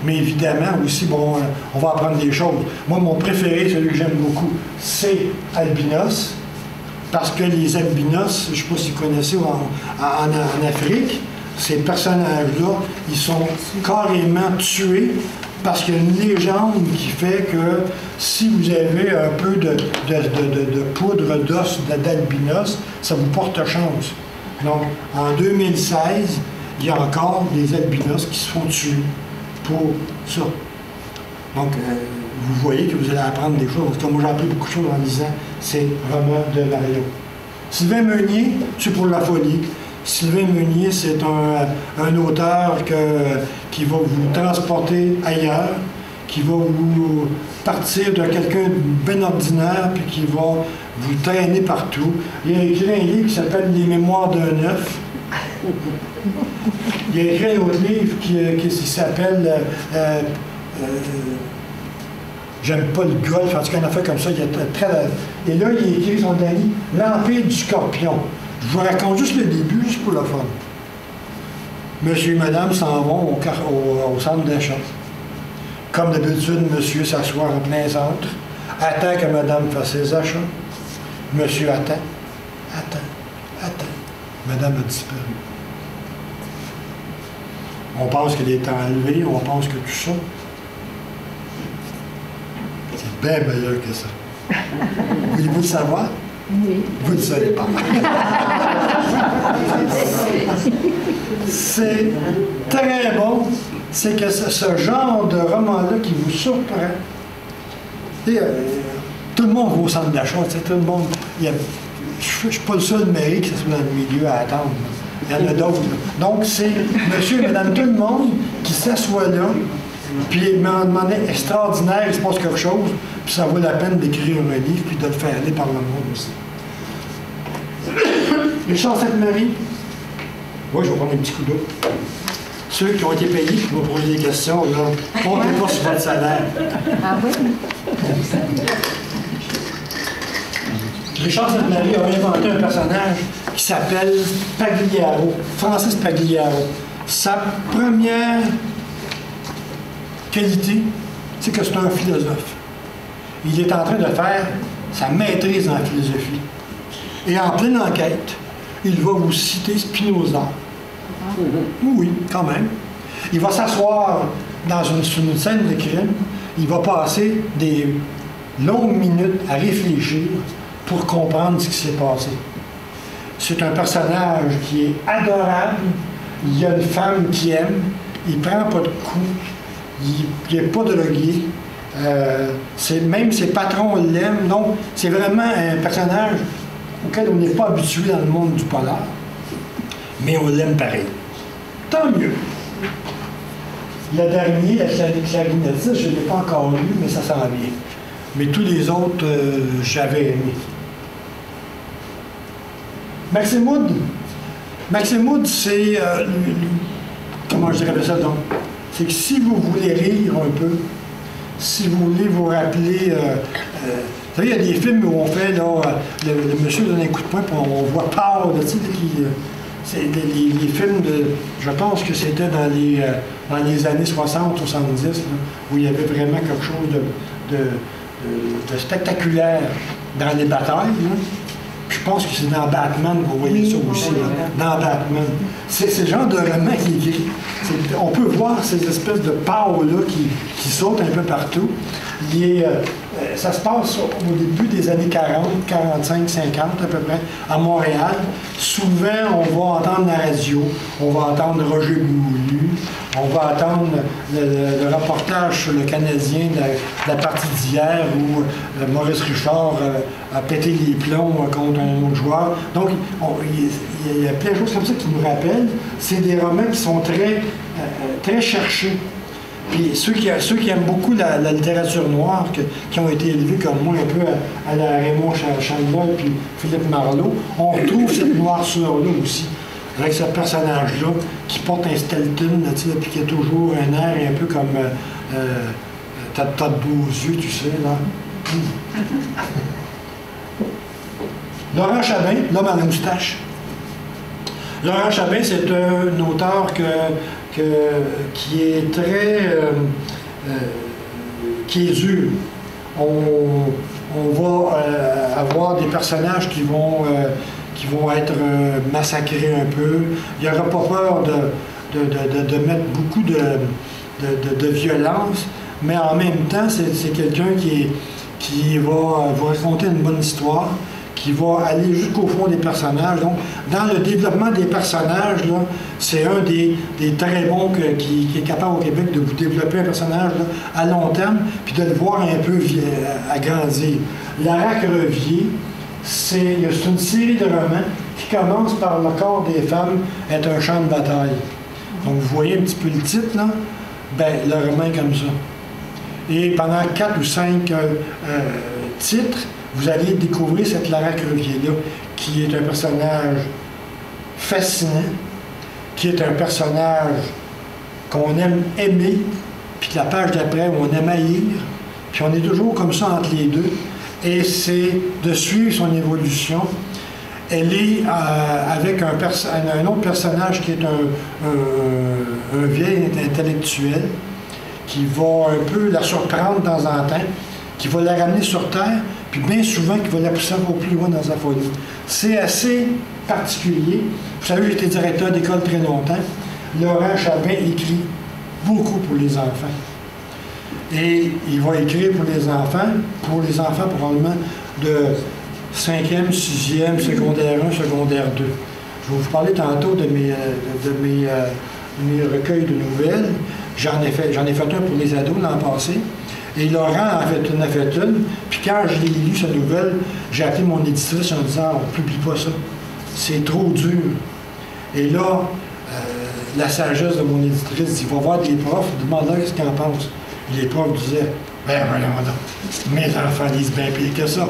mais évidemment aussi, bon, on va apprendre des choses. Moi, mon préféré, celui que j'aime beaucoup, c'est Albinos, parce que les Albinos, je ne sais pas si vous connaissez en Afrique, ces personnages-là, ils sont carrément tués parce qu'il y a une légende qui fait que si vous avez un peu de poudre d'os d'albinos, ça vous porte chance. Donc, en 2016, il y a encore des albinos qui se font tuer pour ça. Donc, vous voyez que vous allez apprendre des choses. Parce que moi, j'ai appris beaucoup de choses en lisant ces romans de Mario. Sylvain Meunier, c'est pour la folie. Sylvain Meunier, c'est un auteur qui va vous transporter ailleurs, qui va vous partir de quelqu'un de bien ordinaire, puis qui va vous traîner partout. Il a écrit un livre qui s'appelle « Les mémoires d'un œuf ». Il a écrit un autre livre qui s'appelle j'aime pas le golf, en tout cas, un affaire comme ça. Et là, il a écrit son dernier « L'Empire du Scorpion ». Je vous raconte juste le début, juste pour le fun. Monsieur et madame s'en vont au centre d'achat. Comme d'habitude, monsieur s'assoit en plein centre, attend que madame fasse ses achats. Monsieur attend. Madame a disparu. On pense qu'elle est enlevée, on pense que tout ça. C'est bien meilleur que ça. Voulez-vous le savoir? Oui. Vous ne le savez pas. c'est très bon. C'est que ce genre de roman-là qui vous surprend. Et, tout le monde va au centre d'achat, tout le monde. Je ne suis pas le seul mari qui soit dans le milieu à attendre. Il y en a d'autres. Donc, c'est monsieur et madame tout le monde qui s'assoit là, puis il m'a demandé extraordinaire, il se passe quelque chose, puis ça vaut la peine d'écrire un livre, puis de le faire aller par le monde aussi. Richard Sainte-Marie. Oui, je vais prendre un petit coup d'eau. Ceux qui ont été payés qui vont poser des questions, là, comptez pas sur votre salaire. Ah oui? Richard Sainte-Marie a inventé un personnage qui s'appelle Pagliaro, Francis Pagliaro. Sa première qualité, c'est que c'est un philosophe. Il est en train de faire sa maîtrise en philosophie. Et en pleine enquête, il va vous citer Spinoza. Oui, quand même. Il va s'asseoir sur une scène de crime. Il va passer des longues minutes à réfléchir pour comprendre ce qui s'est passé. C'est un personnage qui est adorable. Il y a une femme qui aime. Il ne prend pas de coups. Il n'est pas drogué. Même ses patrons l'aiment. Donc, c'est vraiment un personnage auquel on n'est pas habitué dans le monde du polar. Mais on l'aime pareil. Tant mieux. Le dernier, la clarinettiste, je ne l'ai pas encore lu, mais ça s'en vient. Mais tous les autres, j'avais aimé. Maxime Wood. Maxime Wood, c'est... comment je dirais ça donc? C'est que si vous voulez rire un peu, si vous voulez vous rappeler... vous savez, il y a des films où on fait, là, le monsieur donne un coup de poing, puis on voit Power, tu sais, c'est les films de... Je pense que c'était dans les années 60, 70, là, où il y avait vraiment quelque chose de spectaculaire dans les batailles. Là. Je pense que c'est dans Batman, vous voyez ça aussi, là, dans Batman. C'est le genre de roman qui écrit. On peut voir ces espèces de power-là qui sautent un peu partout. Ça se passe au début des années 40, 45, 50 à peu près, à Montréal. Souvent, on va entendre la radio, on va entendre Roger Boulu, on va entendre le reportage sur le Canadien de la partie d'hier où Maurice Richard a pété les plombs contre un autre joueur. Donc, il y a plein de choses comme ça qui nous rappellent. C'est des romans qui sont très cherchés. Puis ceux qui aiment beaucoup la littérature noire, qui ont été élevés comme moi un peu à la Raymond Chandler puis Philippe Marleau, on retrouve cette noirceur-là aussi, avec ce personnage-là qui porte un Stelton, puis qui a toujours un air un peu comme t'as de beaux yeux, tu sais, là. Laurent Chabin, l'homme à la moustache. Laurent Chabin, c'est un auteur qui est très... qui est dur. On va avoir des personnages qui vont être massacrés un peu. Il n'y aura pas peur de mettre beaucoup de violence, mais en même temps, c'est quelqu'un qui va vous raconter une bonne histoire, qui va aller jusqu'au fond des personnages. Donc, dans le développement des personnages, là, c'est un des très bons qui est capable au Québec de vous développer un personnage là, à long terme, puis de le voir un peu agrandir. Larac Revier, c'est une série de romans qui commence par Le corps des femmes est un champ de bataille. Donc, vous voyez un petit peu le titre, là? Ben, le roman est comme ça. Et pendant 4 ou 5 titres, vous allez découvrir cette Larac Revier-là, qui est un personnage fascinant, qui est un personnage qu'on aime aimer, puis la page d'après, on aime haïr, puis on est toujours comme ça entre les deux, et c'est de suivre son évolution. Elle est avec un autre personnage qui est un vieil intellectuel, qui va un peu la surprendre de temps en temps, qui va la ramener sur Terre, puis bien souvent qui va la pousser encore plus loin dans sa folie. C'est assez particulier. Vous savez, j'ai été directeur d'école très longtemps. Laurent Chabin écrit beaucoup pour les enfants. Et il va écrire pour les enfants probablement de 5e, 6e, secondaire 1, secondaire 2. Je vais vous parler tantôt de mes recueils de nouvelles. J'en ai fait un pour les ados l'an passé. Et Laurent en a fait une. Puis quand je l'ai lu, cette nouvelle, j'ai appelé mon éditrice en disant on ne publie pas ça. C'est trop dur. Et là, la sagesse de mon éditrice dit va voir des profs, demande-leur ce qu'ils en pensent. Et les profs disaient ben voyons donc, mes enfants lisent bien pire que ça.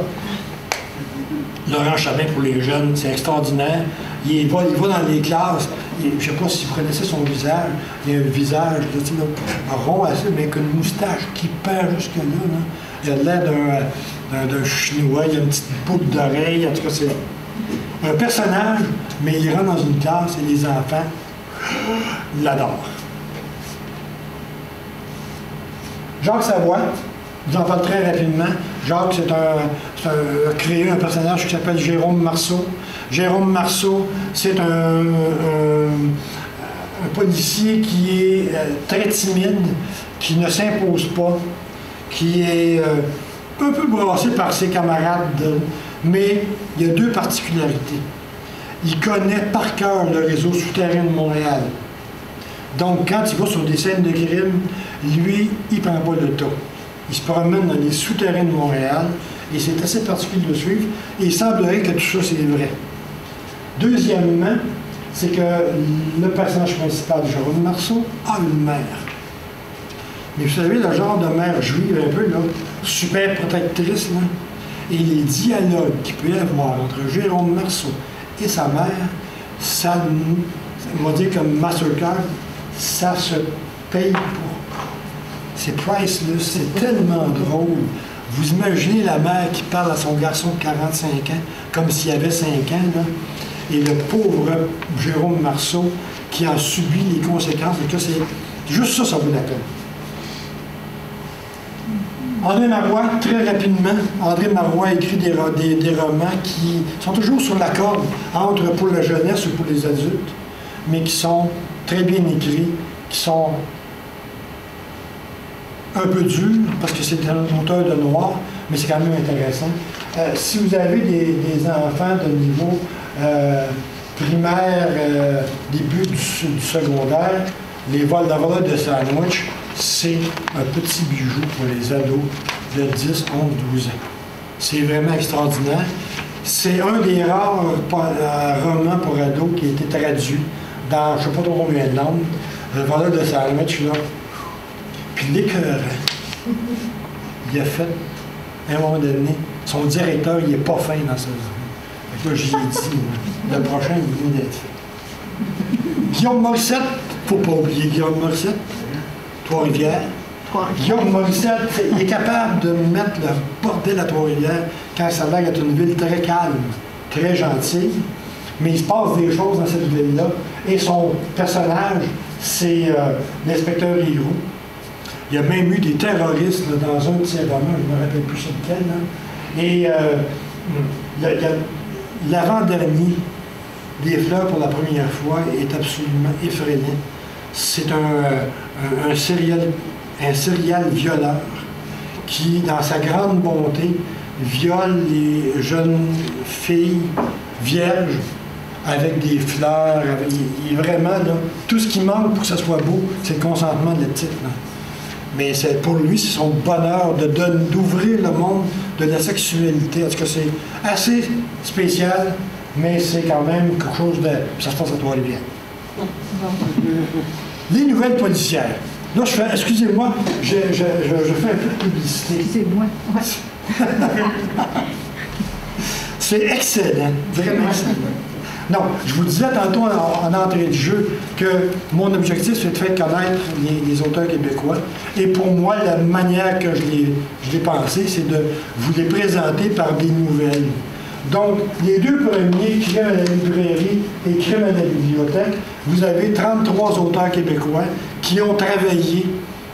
Laurent Chabin pour les jeunes, c'est extraordinaire. Il va dans les classes, je ne sais pas si vous connaissez son visage, il a un visage là, rond assez, mais avec une moustache qui perd jusque-là. Là. Il a l'air d'un Chinois, il a une petite boucle d'oreille, en tout cas c'est un personnage, mais il rentre dans une classe et les enfants l'adorent. Jacques Savoie, je vous en parle très rapidement. Jacques, a créé un personnage qui s'appelle Jérôme Marceau. Jérôme Marceau, c'est un policier qui est très timide, qui ne s'impose pas, qui est un peu brassé par ses camarades, mais il y a deux particularités. Il connaît par cœur le réseau souterrain de Montréal. Donc, quand il va sur des scènes de crime, lui, il ne prend pas le tas. Il se promène dans les souterrains de Montréal et c'est assez particulier de le suivre. Et il semblerait que tout ça, c'est vrai. Deuxièmement, c'est que le personnage principal, Jérôme Marceau, a une mère. Mais vous savez, le genre de mère juive un peu, là, super protectrice, là, et les dialogues qu'il peut y avoir entre Jérôme Marceau et sa mère, ça, on va dire comme Mastercard, ça se paye pour. C'est priceless, c'est tellement drôle. Vous imaginez la mère qui parle à son garçon de 45 ans, comme s'il avait 5 ans, là, et le pauvre Jérôme Marceau qui en subit les conséquences. Et que c'est juste ça, ça vaut la peine. André Marois, très rapidement, André Marois écrit des romans qui sont toujours sur la corde entre pour la jeunesse ou pour les adultes, mais qui sont très bien écrits, qui sont un peu durs, parce que c'est un auteur de noir, mais c'est quand même intéressant. Si vous avez des enfants de niveau primaire, début du secondaire, les vols d'enveloppe de sandwich, c'est un petit bijou pour les ados de 10, 11, 12 ans. C'est vraiment extraordinaire. C'est un des rares romans pour ados qui a été traduit dans je ne sais pas trop combien de langues. Le voleur de sandwich, là. Puis l'écœurant, il a fait, à un moment donné, son directeur, il n'est pas fin dans sa vie. Là, j'y ai dit, le prochain, il vient d'être fait. Guillaume Morissette, il ne faut pas oublier Guillaume Morissette, Trois-Rivières. Guillaume Morissette, il est capable de mettre le bordel à Trois-Rivières quand ça a l'air d'être une ville très calme, très gentille, mais il se passe des choses dans cette ville-là. Et son personnage, c'est l'inspecteur Héroux. Il y a même eu des terroristes là, dans un de ses romans, je ne me rappelle plus c'est lequel. Là. Et l'avant-dernier, des fleurs pour la première fois, est absolument effrayant. C'est un serial violeur qui, dans sa grande bonté, viole les jeunes filles vierges avec des fleurs. Il est vraiment, là, tout ce qui manque pour que ça soit beau, c'est le consentement de la petite. Là. Mais pour lui, c'est son bonheur d'ouvrir le monde de la sexualité. En tout cas, c'est assez spécial, mais c'est quand même quelque chose de... Ça se passe à Trois-Rivières. Les nouvelles policières. Là, excusez-moi, je fais un peu de publicité. Excusez-moi. Ouais. C'est excellent, vraiment excellent. Non, je vous disais tantôt en entrée de jeu que mon objectif, c'est de faire connaître les auteurs québécois. Et pour moi, la manière que je l'ai pensé, c'est de vous les présenter par des nouvelles. Donc, les deux premiers, Crime à la librairie et Crime à la bibliothèque, vous avez 33 auteurs québécois qui ont travaillé,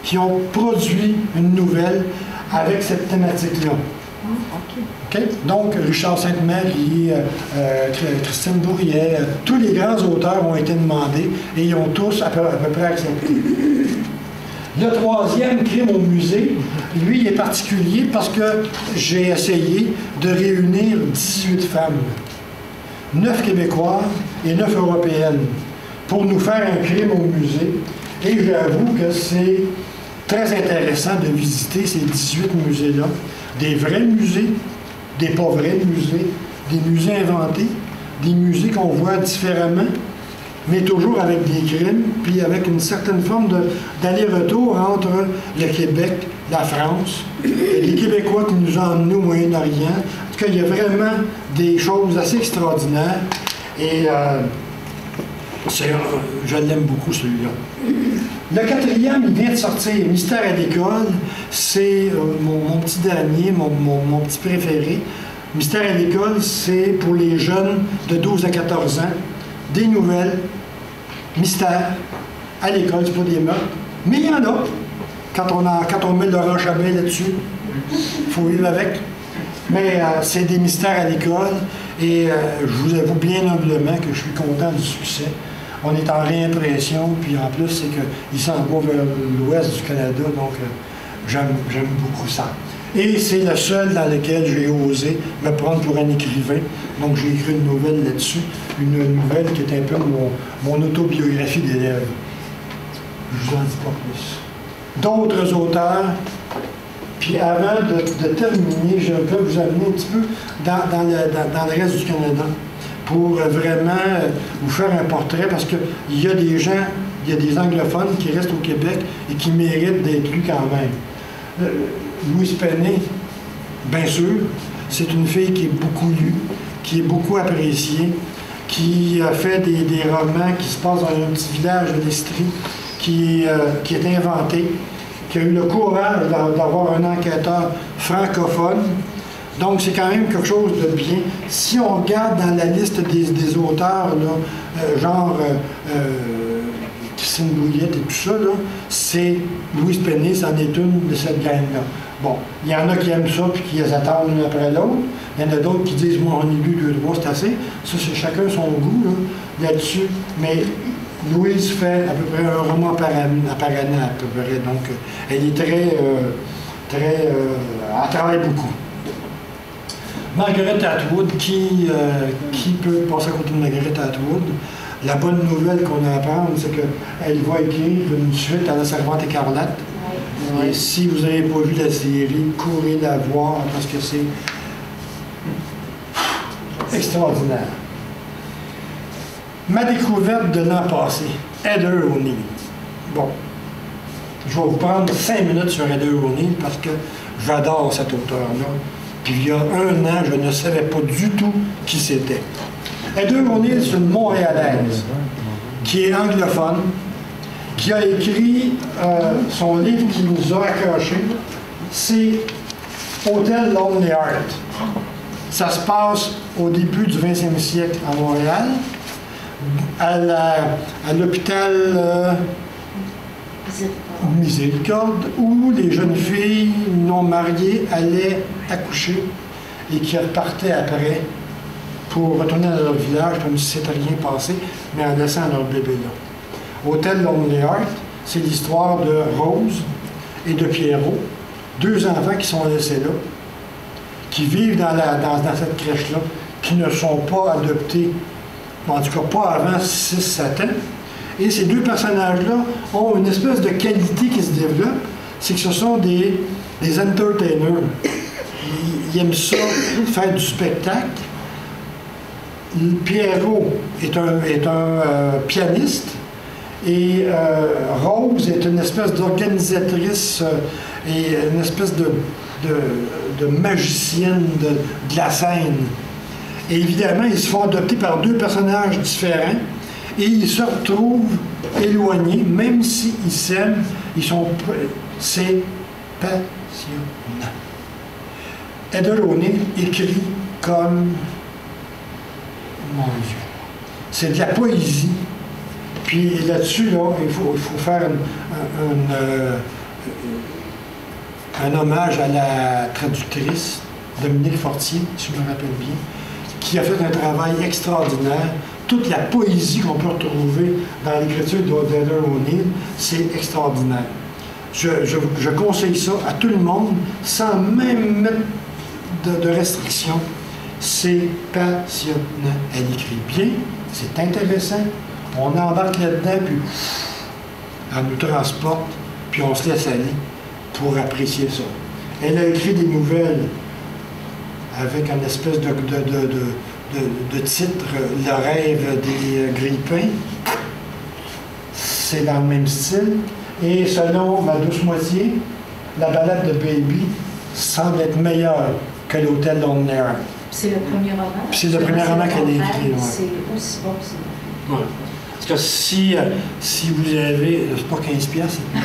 qui ont produit une nouvelle avec cette thématique-là. Okay? Donc, Richard Sainte-Marie, Christine Bourrier, tous les grands auteurs ont été demandés et ils ont tous à peu près accepté. Le troisième, Crime au musée, lui, il est particulier parce que j'ai essayé de réunir 18 femmes, 9 Québécoises et 9 européennes pour nous faire un crime au musée. Et j'avoue que c'est très intéressant de visiter ces 18 musées-là. Des vrais musées, des pas vrais musées, des musées inventés, des musées qu'on voit différemment, mais toujours avec des crimes, puis avec une certaine forme d'aller-retour entre le Québec, la France, et les Québécois qui nous ont emmenés au Moyen-Orient. En tout cas, il y a vraiment des choses assez extraordinaires. Et je l'aime beaucoup, celui-là. Le quatrième, il vient de sortir, Mystère à l'école. C'est mon petit dernier, mon petit préféré. Mystère à l'école, c'est pour les jeunes de 12 à 14 ans. Des nouvelles, mystères, à l'école, c'est pas des meurtres. Mais il y en a. Quand on met Laurent Chabin là-dessus, il faut vivre avec. Mais c'est des mystères à l'école. Et je vous avoue bien humblement que je suis content du succès. On est en réimpression, puis en plus, c'est qu'il s'en va vers l'ouest du Canada, donc j'aime beaucoup ça. Et c'est le seul dans lequel j'ai osé me prendre pour un écrivain. Donc j'ai écrit une nouvelle là-dessus, une nouvelle qui est un peu mon autobiographie d'élève. Je vous en dis pas plus. D'autres auteurs, puis avant de terminer, je peux vous amener un petit peu dans le reste du Canada pour vraiment vous faire un portrait, parce qu'il y a des gens, il y a des anglophones qui restent au Québec et qui méritent d'être lus quand même. Louise Pennet, bien sûr, c'est une fille qui est beaucoup lue, qui est beaucoup appréciée, qui a fait des romans qui se passent dans un petit village de l'Estrie, qui est inventé, qui a eu le courage d'avoir un enquêteur francophone. Donc, c'est quand même quelque chose de bien. Si on regarde dans la liste des auteurs, là, genre Christine Bouillette et tout ça, c'est Louise Pennet, c'en est une de cette gang-là. Bon, il y en a qui aiment ça puis qui les attendent l'une après l'autre. Il y en a d'autres qui disent, moi, on est lu 2-3, c'est assez. Ça, c'est chacun son goût là-dessus. Mais Louise fait à peu près un roman par année, à peu près. Donc, elle est elle travaille beaucoup. Margaret Atwood, qui peut passer à côté de Margaret Atwood? La bonne nouvelle qu'on a à apprendre, c'est qu'elle va écrire une suite à La Servante écarlate. Et si vous n'avez pas vu la série, courez la voir parce que c'est extraordinaire. Ma découverte de l'an passé, Heather O'Neill. Bon, je vais vous prendre 5 minutes sur Heather O'Neill parce que j'adore cet auteur-là. Puis il y a un an, je ne savais pas du tout qui c'était. Heather O'Neill, c'est une Montréalaise qui est anglophone, qui a écrit son livre qui nous a accrochés, c'est Hotel Lonely Heart. Ça se passe au début du 20e siècle à Montréal, à l'hôpital Miséricorde, où les jeunes filles non mariées allaient accoucher et qui repartaient après pour retourner dans leur village comme si c'était rien passé, mais en laissant leur bébé là. Hotel Lonely Heart, c'est l'histoire de Rose et de Pierrot, 2 enfants qui sont laissés là, qui vivent dans cette crèche-là, qui ne sont pas adoptés, en tout cas pas avant 6-7 ans. Et ces 2 personnages-là ont une espèce de qualité qui se développe, c'est que ce sont des entertainers. Ils aiment ça, faire du spectacle. Pierrot est un pianiste et Rose est une espèce d'organisatrice et une espèce de magicienne de la scène. Et évidemment, ils se font adopter par 2 personnages différents et ils se retrouvent éloignés, même s'ils s'aiment, c'est passionnant. Heather O'Neill écrit comme... Mon Dieu. C'est de la poésie. Puis là-dessus, là, il faut faire un hommage à la traductrice, Dominique Fortier, si je me rappelle bien, qui a fait un travail extraordinaire. Toute la poésie qu'on peut retrouver dans l'écriture d'Heather O'Neill, c'est extraordinaire. Je conseille ça à tout le monde, sans même mettre de restrictions. C'est passionnant. Elle écrit bien, c'est intéressant. On embarque là-dedans, puis elle nous transporte, puis on se laisse aller pour apprécier ça. Elle a écrit des nouvelles avec un espèce de titre, Le rêve des grippins. C'est dans le même style. Et selon ma douce moitié, la balade de Baby semble être meilleure que l'Hôtel Lonely Heart. C'est le premier roman. Puis c'est le premier roman qu'elle a écrit. Ouais. C'est aussi bon que ça. Ouais. Parce que si vous avez, c'est pas 15 piastres, c'est plus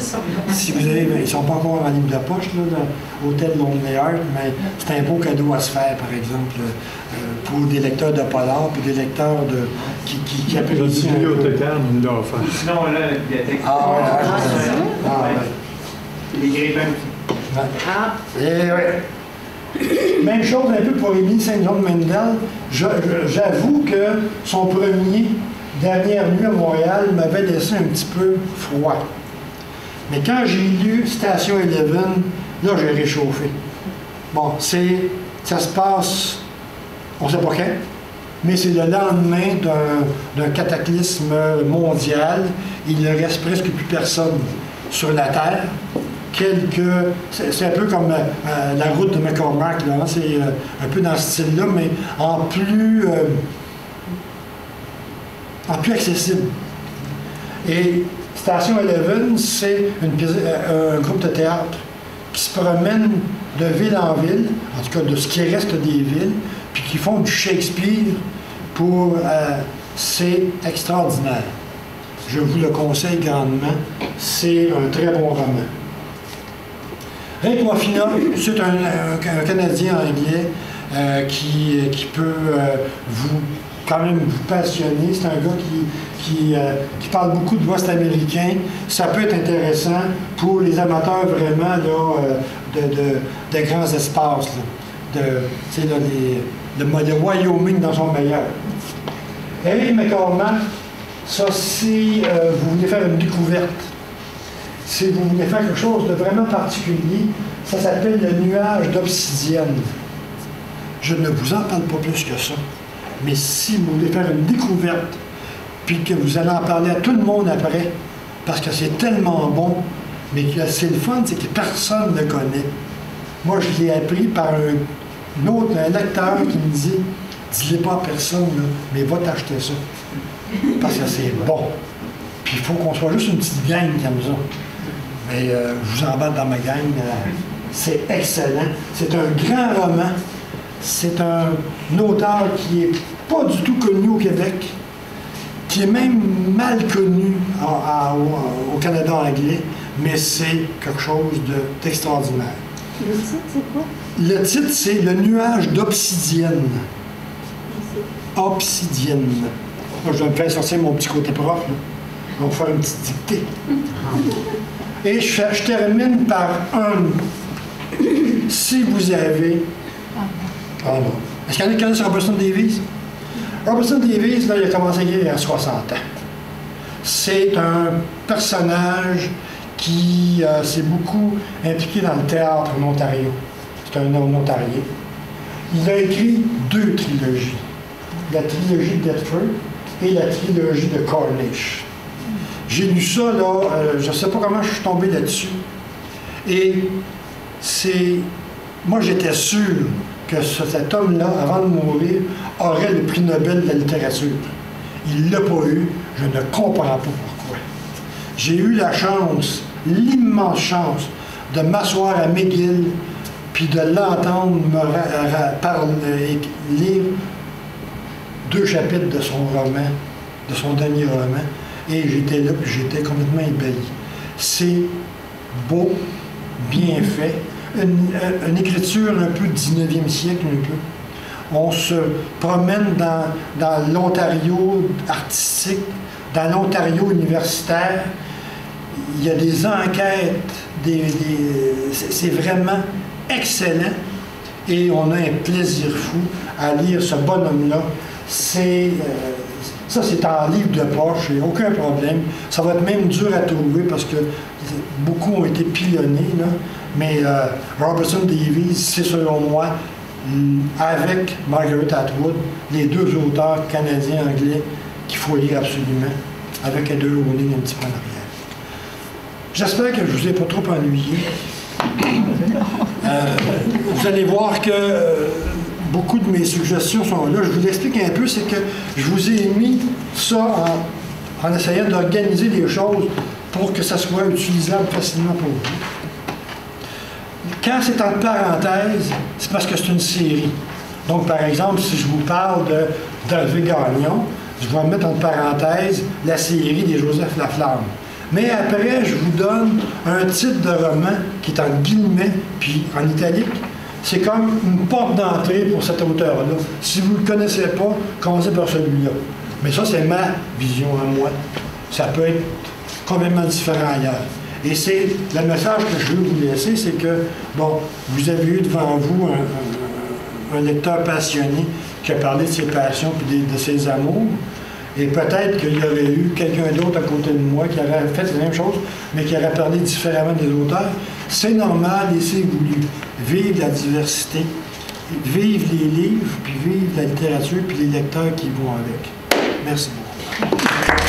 cher. Si vous avez, ils sont pas encore en livre de poche, là, l'Hôtel Lonely Heart, mais c'est un beau cadeau à se faire, par exemple, pour des lecteurs de polar, puis des lecteurs qui Le apprécient. bibliothécaire nous l'a offert. Sinon, là, la bibliothèque. Les grippins aussi. Ouais. Ah, Et ouais. Même chose un peu pour Émile Saint-John Mandel. J'avoue que son dernière nuit à Montréal m'avait laissé un petit peu froid. Mais quand j'ai lu Station 11, là, j'ai réchauffé. Bon, ça se passe, on ne sait pas quand, mais c'est le lendemain d'un cataclysme mondial. Il ne reste presque plus personne sur la Terre. C'est un peu comme la route de McCormack, là, hein, c'est un peu dans ce style-là, mais en plus accessible. Et Station 11, c'est un groupe de théâtre qui se promène de ville en ville, en tout cas de ce qui reste des villes, puis qui font du Shakespeare c'est extraordinaire. Je vous le conseille grandement. C'est un très bon roman. Rick Moffina, c'est un Canadien anglais qui peut quand même vous passionner. C'est un gars qui parle beaucoup de l'Ouest américain. Ça peut être intéressant pour les amateurs vraiment là, de grands espaces. Là, le Wyoming dans son meilleur. Eric McCormack, ça, si vous voulez faire une découverte, si vous voulez faire quelque chose de vraiment particulier, ça s'appelle le nuage d'obsidienne. Je ne vous en parle pas plus que ça. Mais si vous voulez faire une découverte, puis que vous allez en parler à tout le monde après, parce que c'est tellement bon, mais que c'est le fun, c'est que personne ne le connaît. Moi, je l'ai appris par un lecteur qui me dit « Dis-le pas à personne, là, mais va t'acheter ça. » Parce que c'est bon. Puis il faut qu'on soit juste une petite gang comme ça. Mais je vous embarque dans ma gang. C'est excellent. C'est un grand roman. C'est un auteur qui n'est pas du tout connu au Québec, qui est même mal connu au Canada anglais, mais c'est quelque chose d'extraordinaire. le titre, c'est quoi? Le titre, c'est Le nuage d'obsidienne. Obsidienne. Moi, je vais me faire sortir mon petit côté prof. Là. On va faire une petite dictée. Et je termine par un. Si vous avez. Ah non. Est-ce qu'il y en a qui connaissent Robertson Davies? Robertson Davies, là, il a commencé à écrire il y a 60 ans. C'est un personnage qui s'est beaucoup impliqué dans le théâtre en Ontario. C'est un Ontarié. Il a écrit 2 trilogies. La trilogie de Deptford et la trilogie de Cornish. J'ai lu ça, là, je ne sais pas comment je suis tombé là-dessus. Et c'est... Moi, j'étais sûr que cet homme-là, avant de mourir, aurait le prix Nobel de la littérature. Il ne l'a pas eu. Je ne comprends pas pourquoi. J'ai eu la chance, l'immense chance, de m'asseoir à McGill puis de l'entendre lire 2 chapitres de son roman, de son dernier roman, et j'étais là, puis j'étais complètement ébahi. C'est beau, bien fait, une écriture un peu du 19e siècle, un peu. On se promène dans l'Ontario artistique, dans l'Ontario universitaire. Il y a des enquêtes, c'est vraiment excellent. Et on a un plaisir fou à lire ce bonhomme-là. Ça, c'est en livre de poche, il n'y a aucun problème. Ça va être même dur à trouver parce que beaucoup ont été pilonnés, là. Mais Robertson Davies, c'est selon moi avec Margaret Atwood, les deux auteurs canadiens-anglais qu'il faut lire absolument, avec Heather Rowling un petit peu en arrière. J'espère que je ne vous ai pas trop ennuyé. Vous allez voir que beaucoup de mes suggestions sont là. Je vous explique un peu, c'est que je vous ai mis ça en essayant d'organiser les choses pour que ça soit utilisable facilement pour vous. Quand c'est entre parenthèses, c'est parce que c'est une série. Donc, par exemple, si je vous parle d'Hervé Gagnon, je vais mettre entre parenthèses la série des Joseph Laflamme. Mais après, je vous donne un titre de roman qui est en guillemets, puis en italique. C'est comme une porte d'entrée pour cet auteur-là. Si vous ne le connaissez pas, commencez par celui-là. Mais ça, c'est ma vision à moi. Ça peut être complètement différent ailleurs. Et c'est le message que je veux vous laisser, c'est que, bon, vous avez eu devant vous un lecteur passionné qui a parlé de ses passions et de ses amours. Et peut-être qu'il y aurait eu quelqu'un d'autre à côté de moi qui aurait fait la même chose, mais qui aurait parlé différemment des auteurs. C'est normal et c'est voulu. Vive la diversité, vive les livres, puis vive la littérature, puis les lecteurs qui vont avec. Merci beaucoup.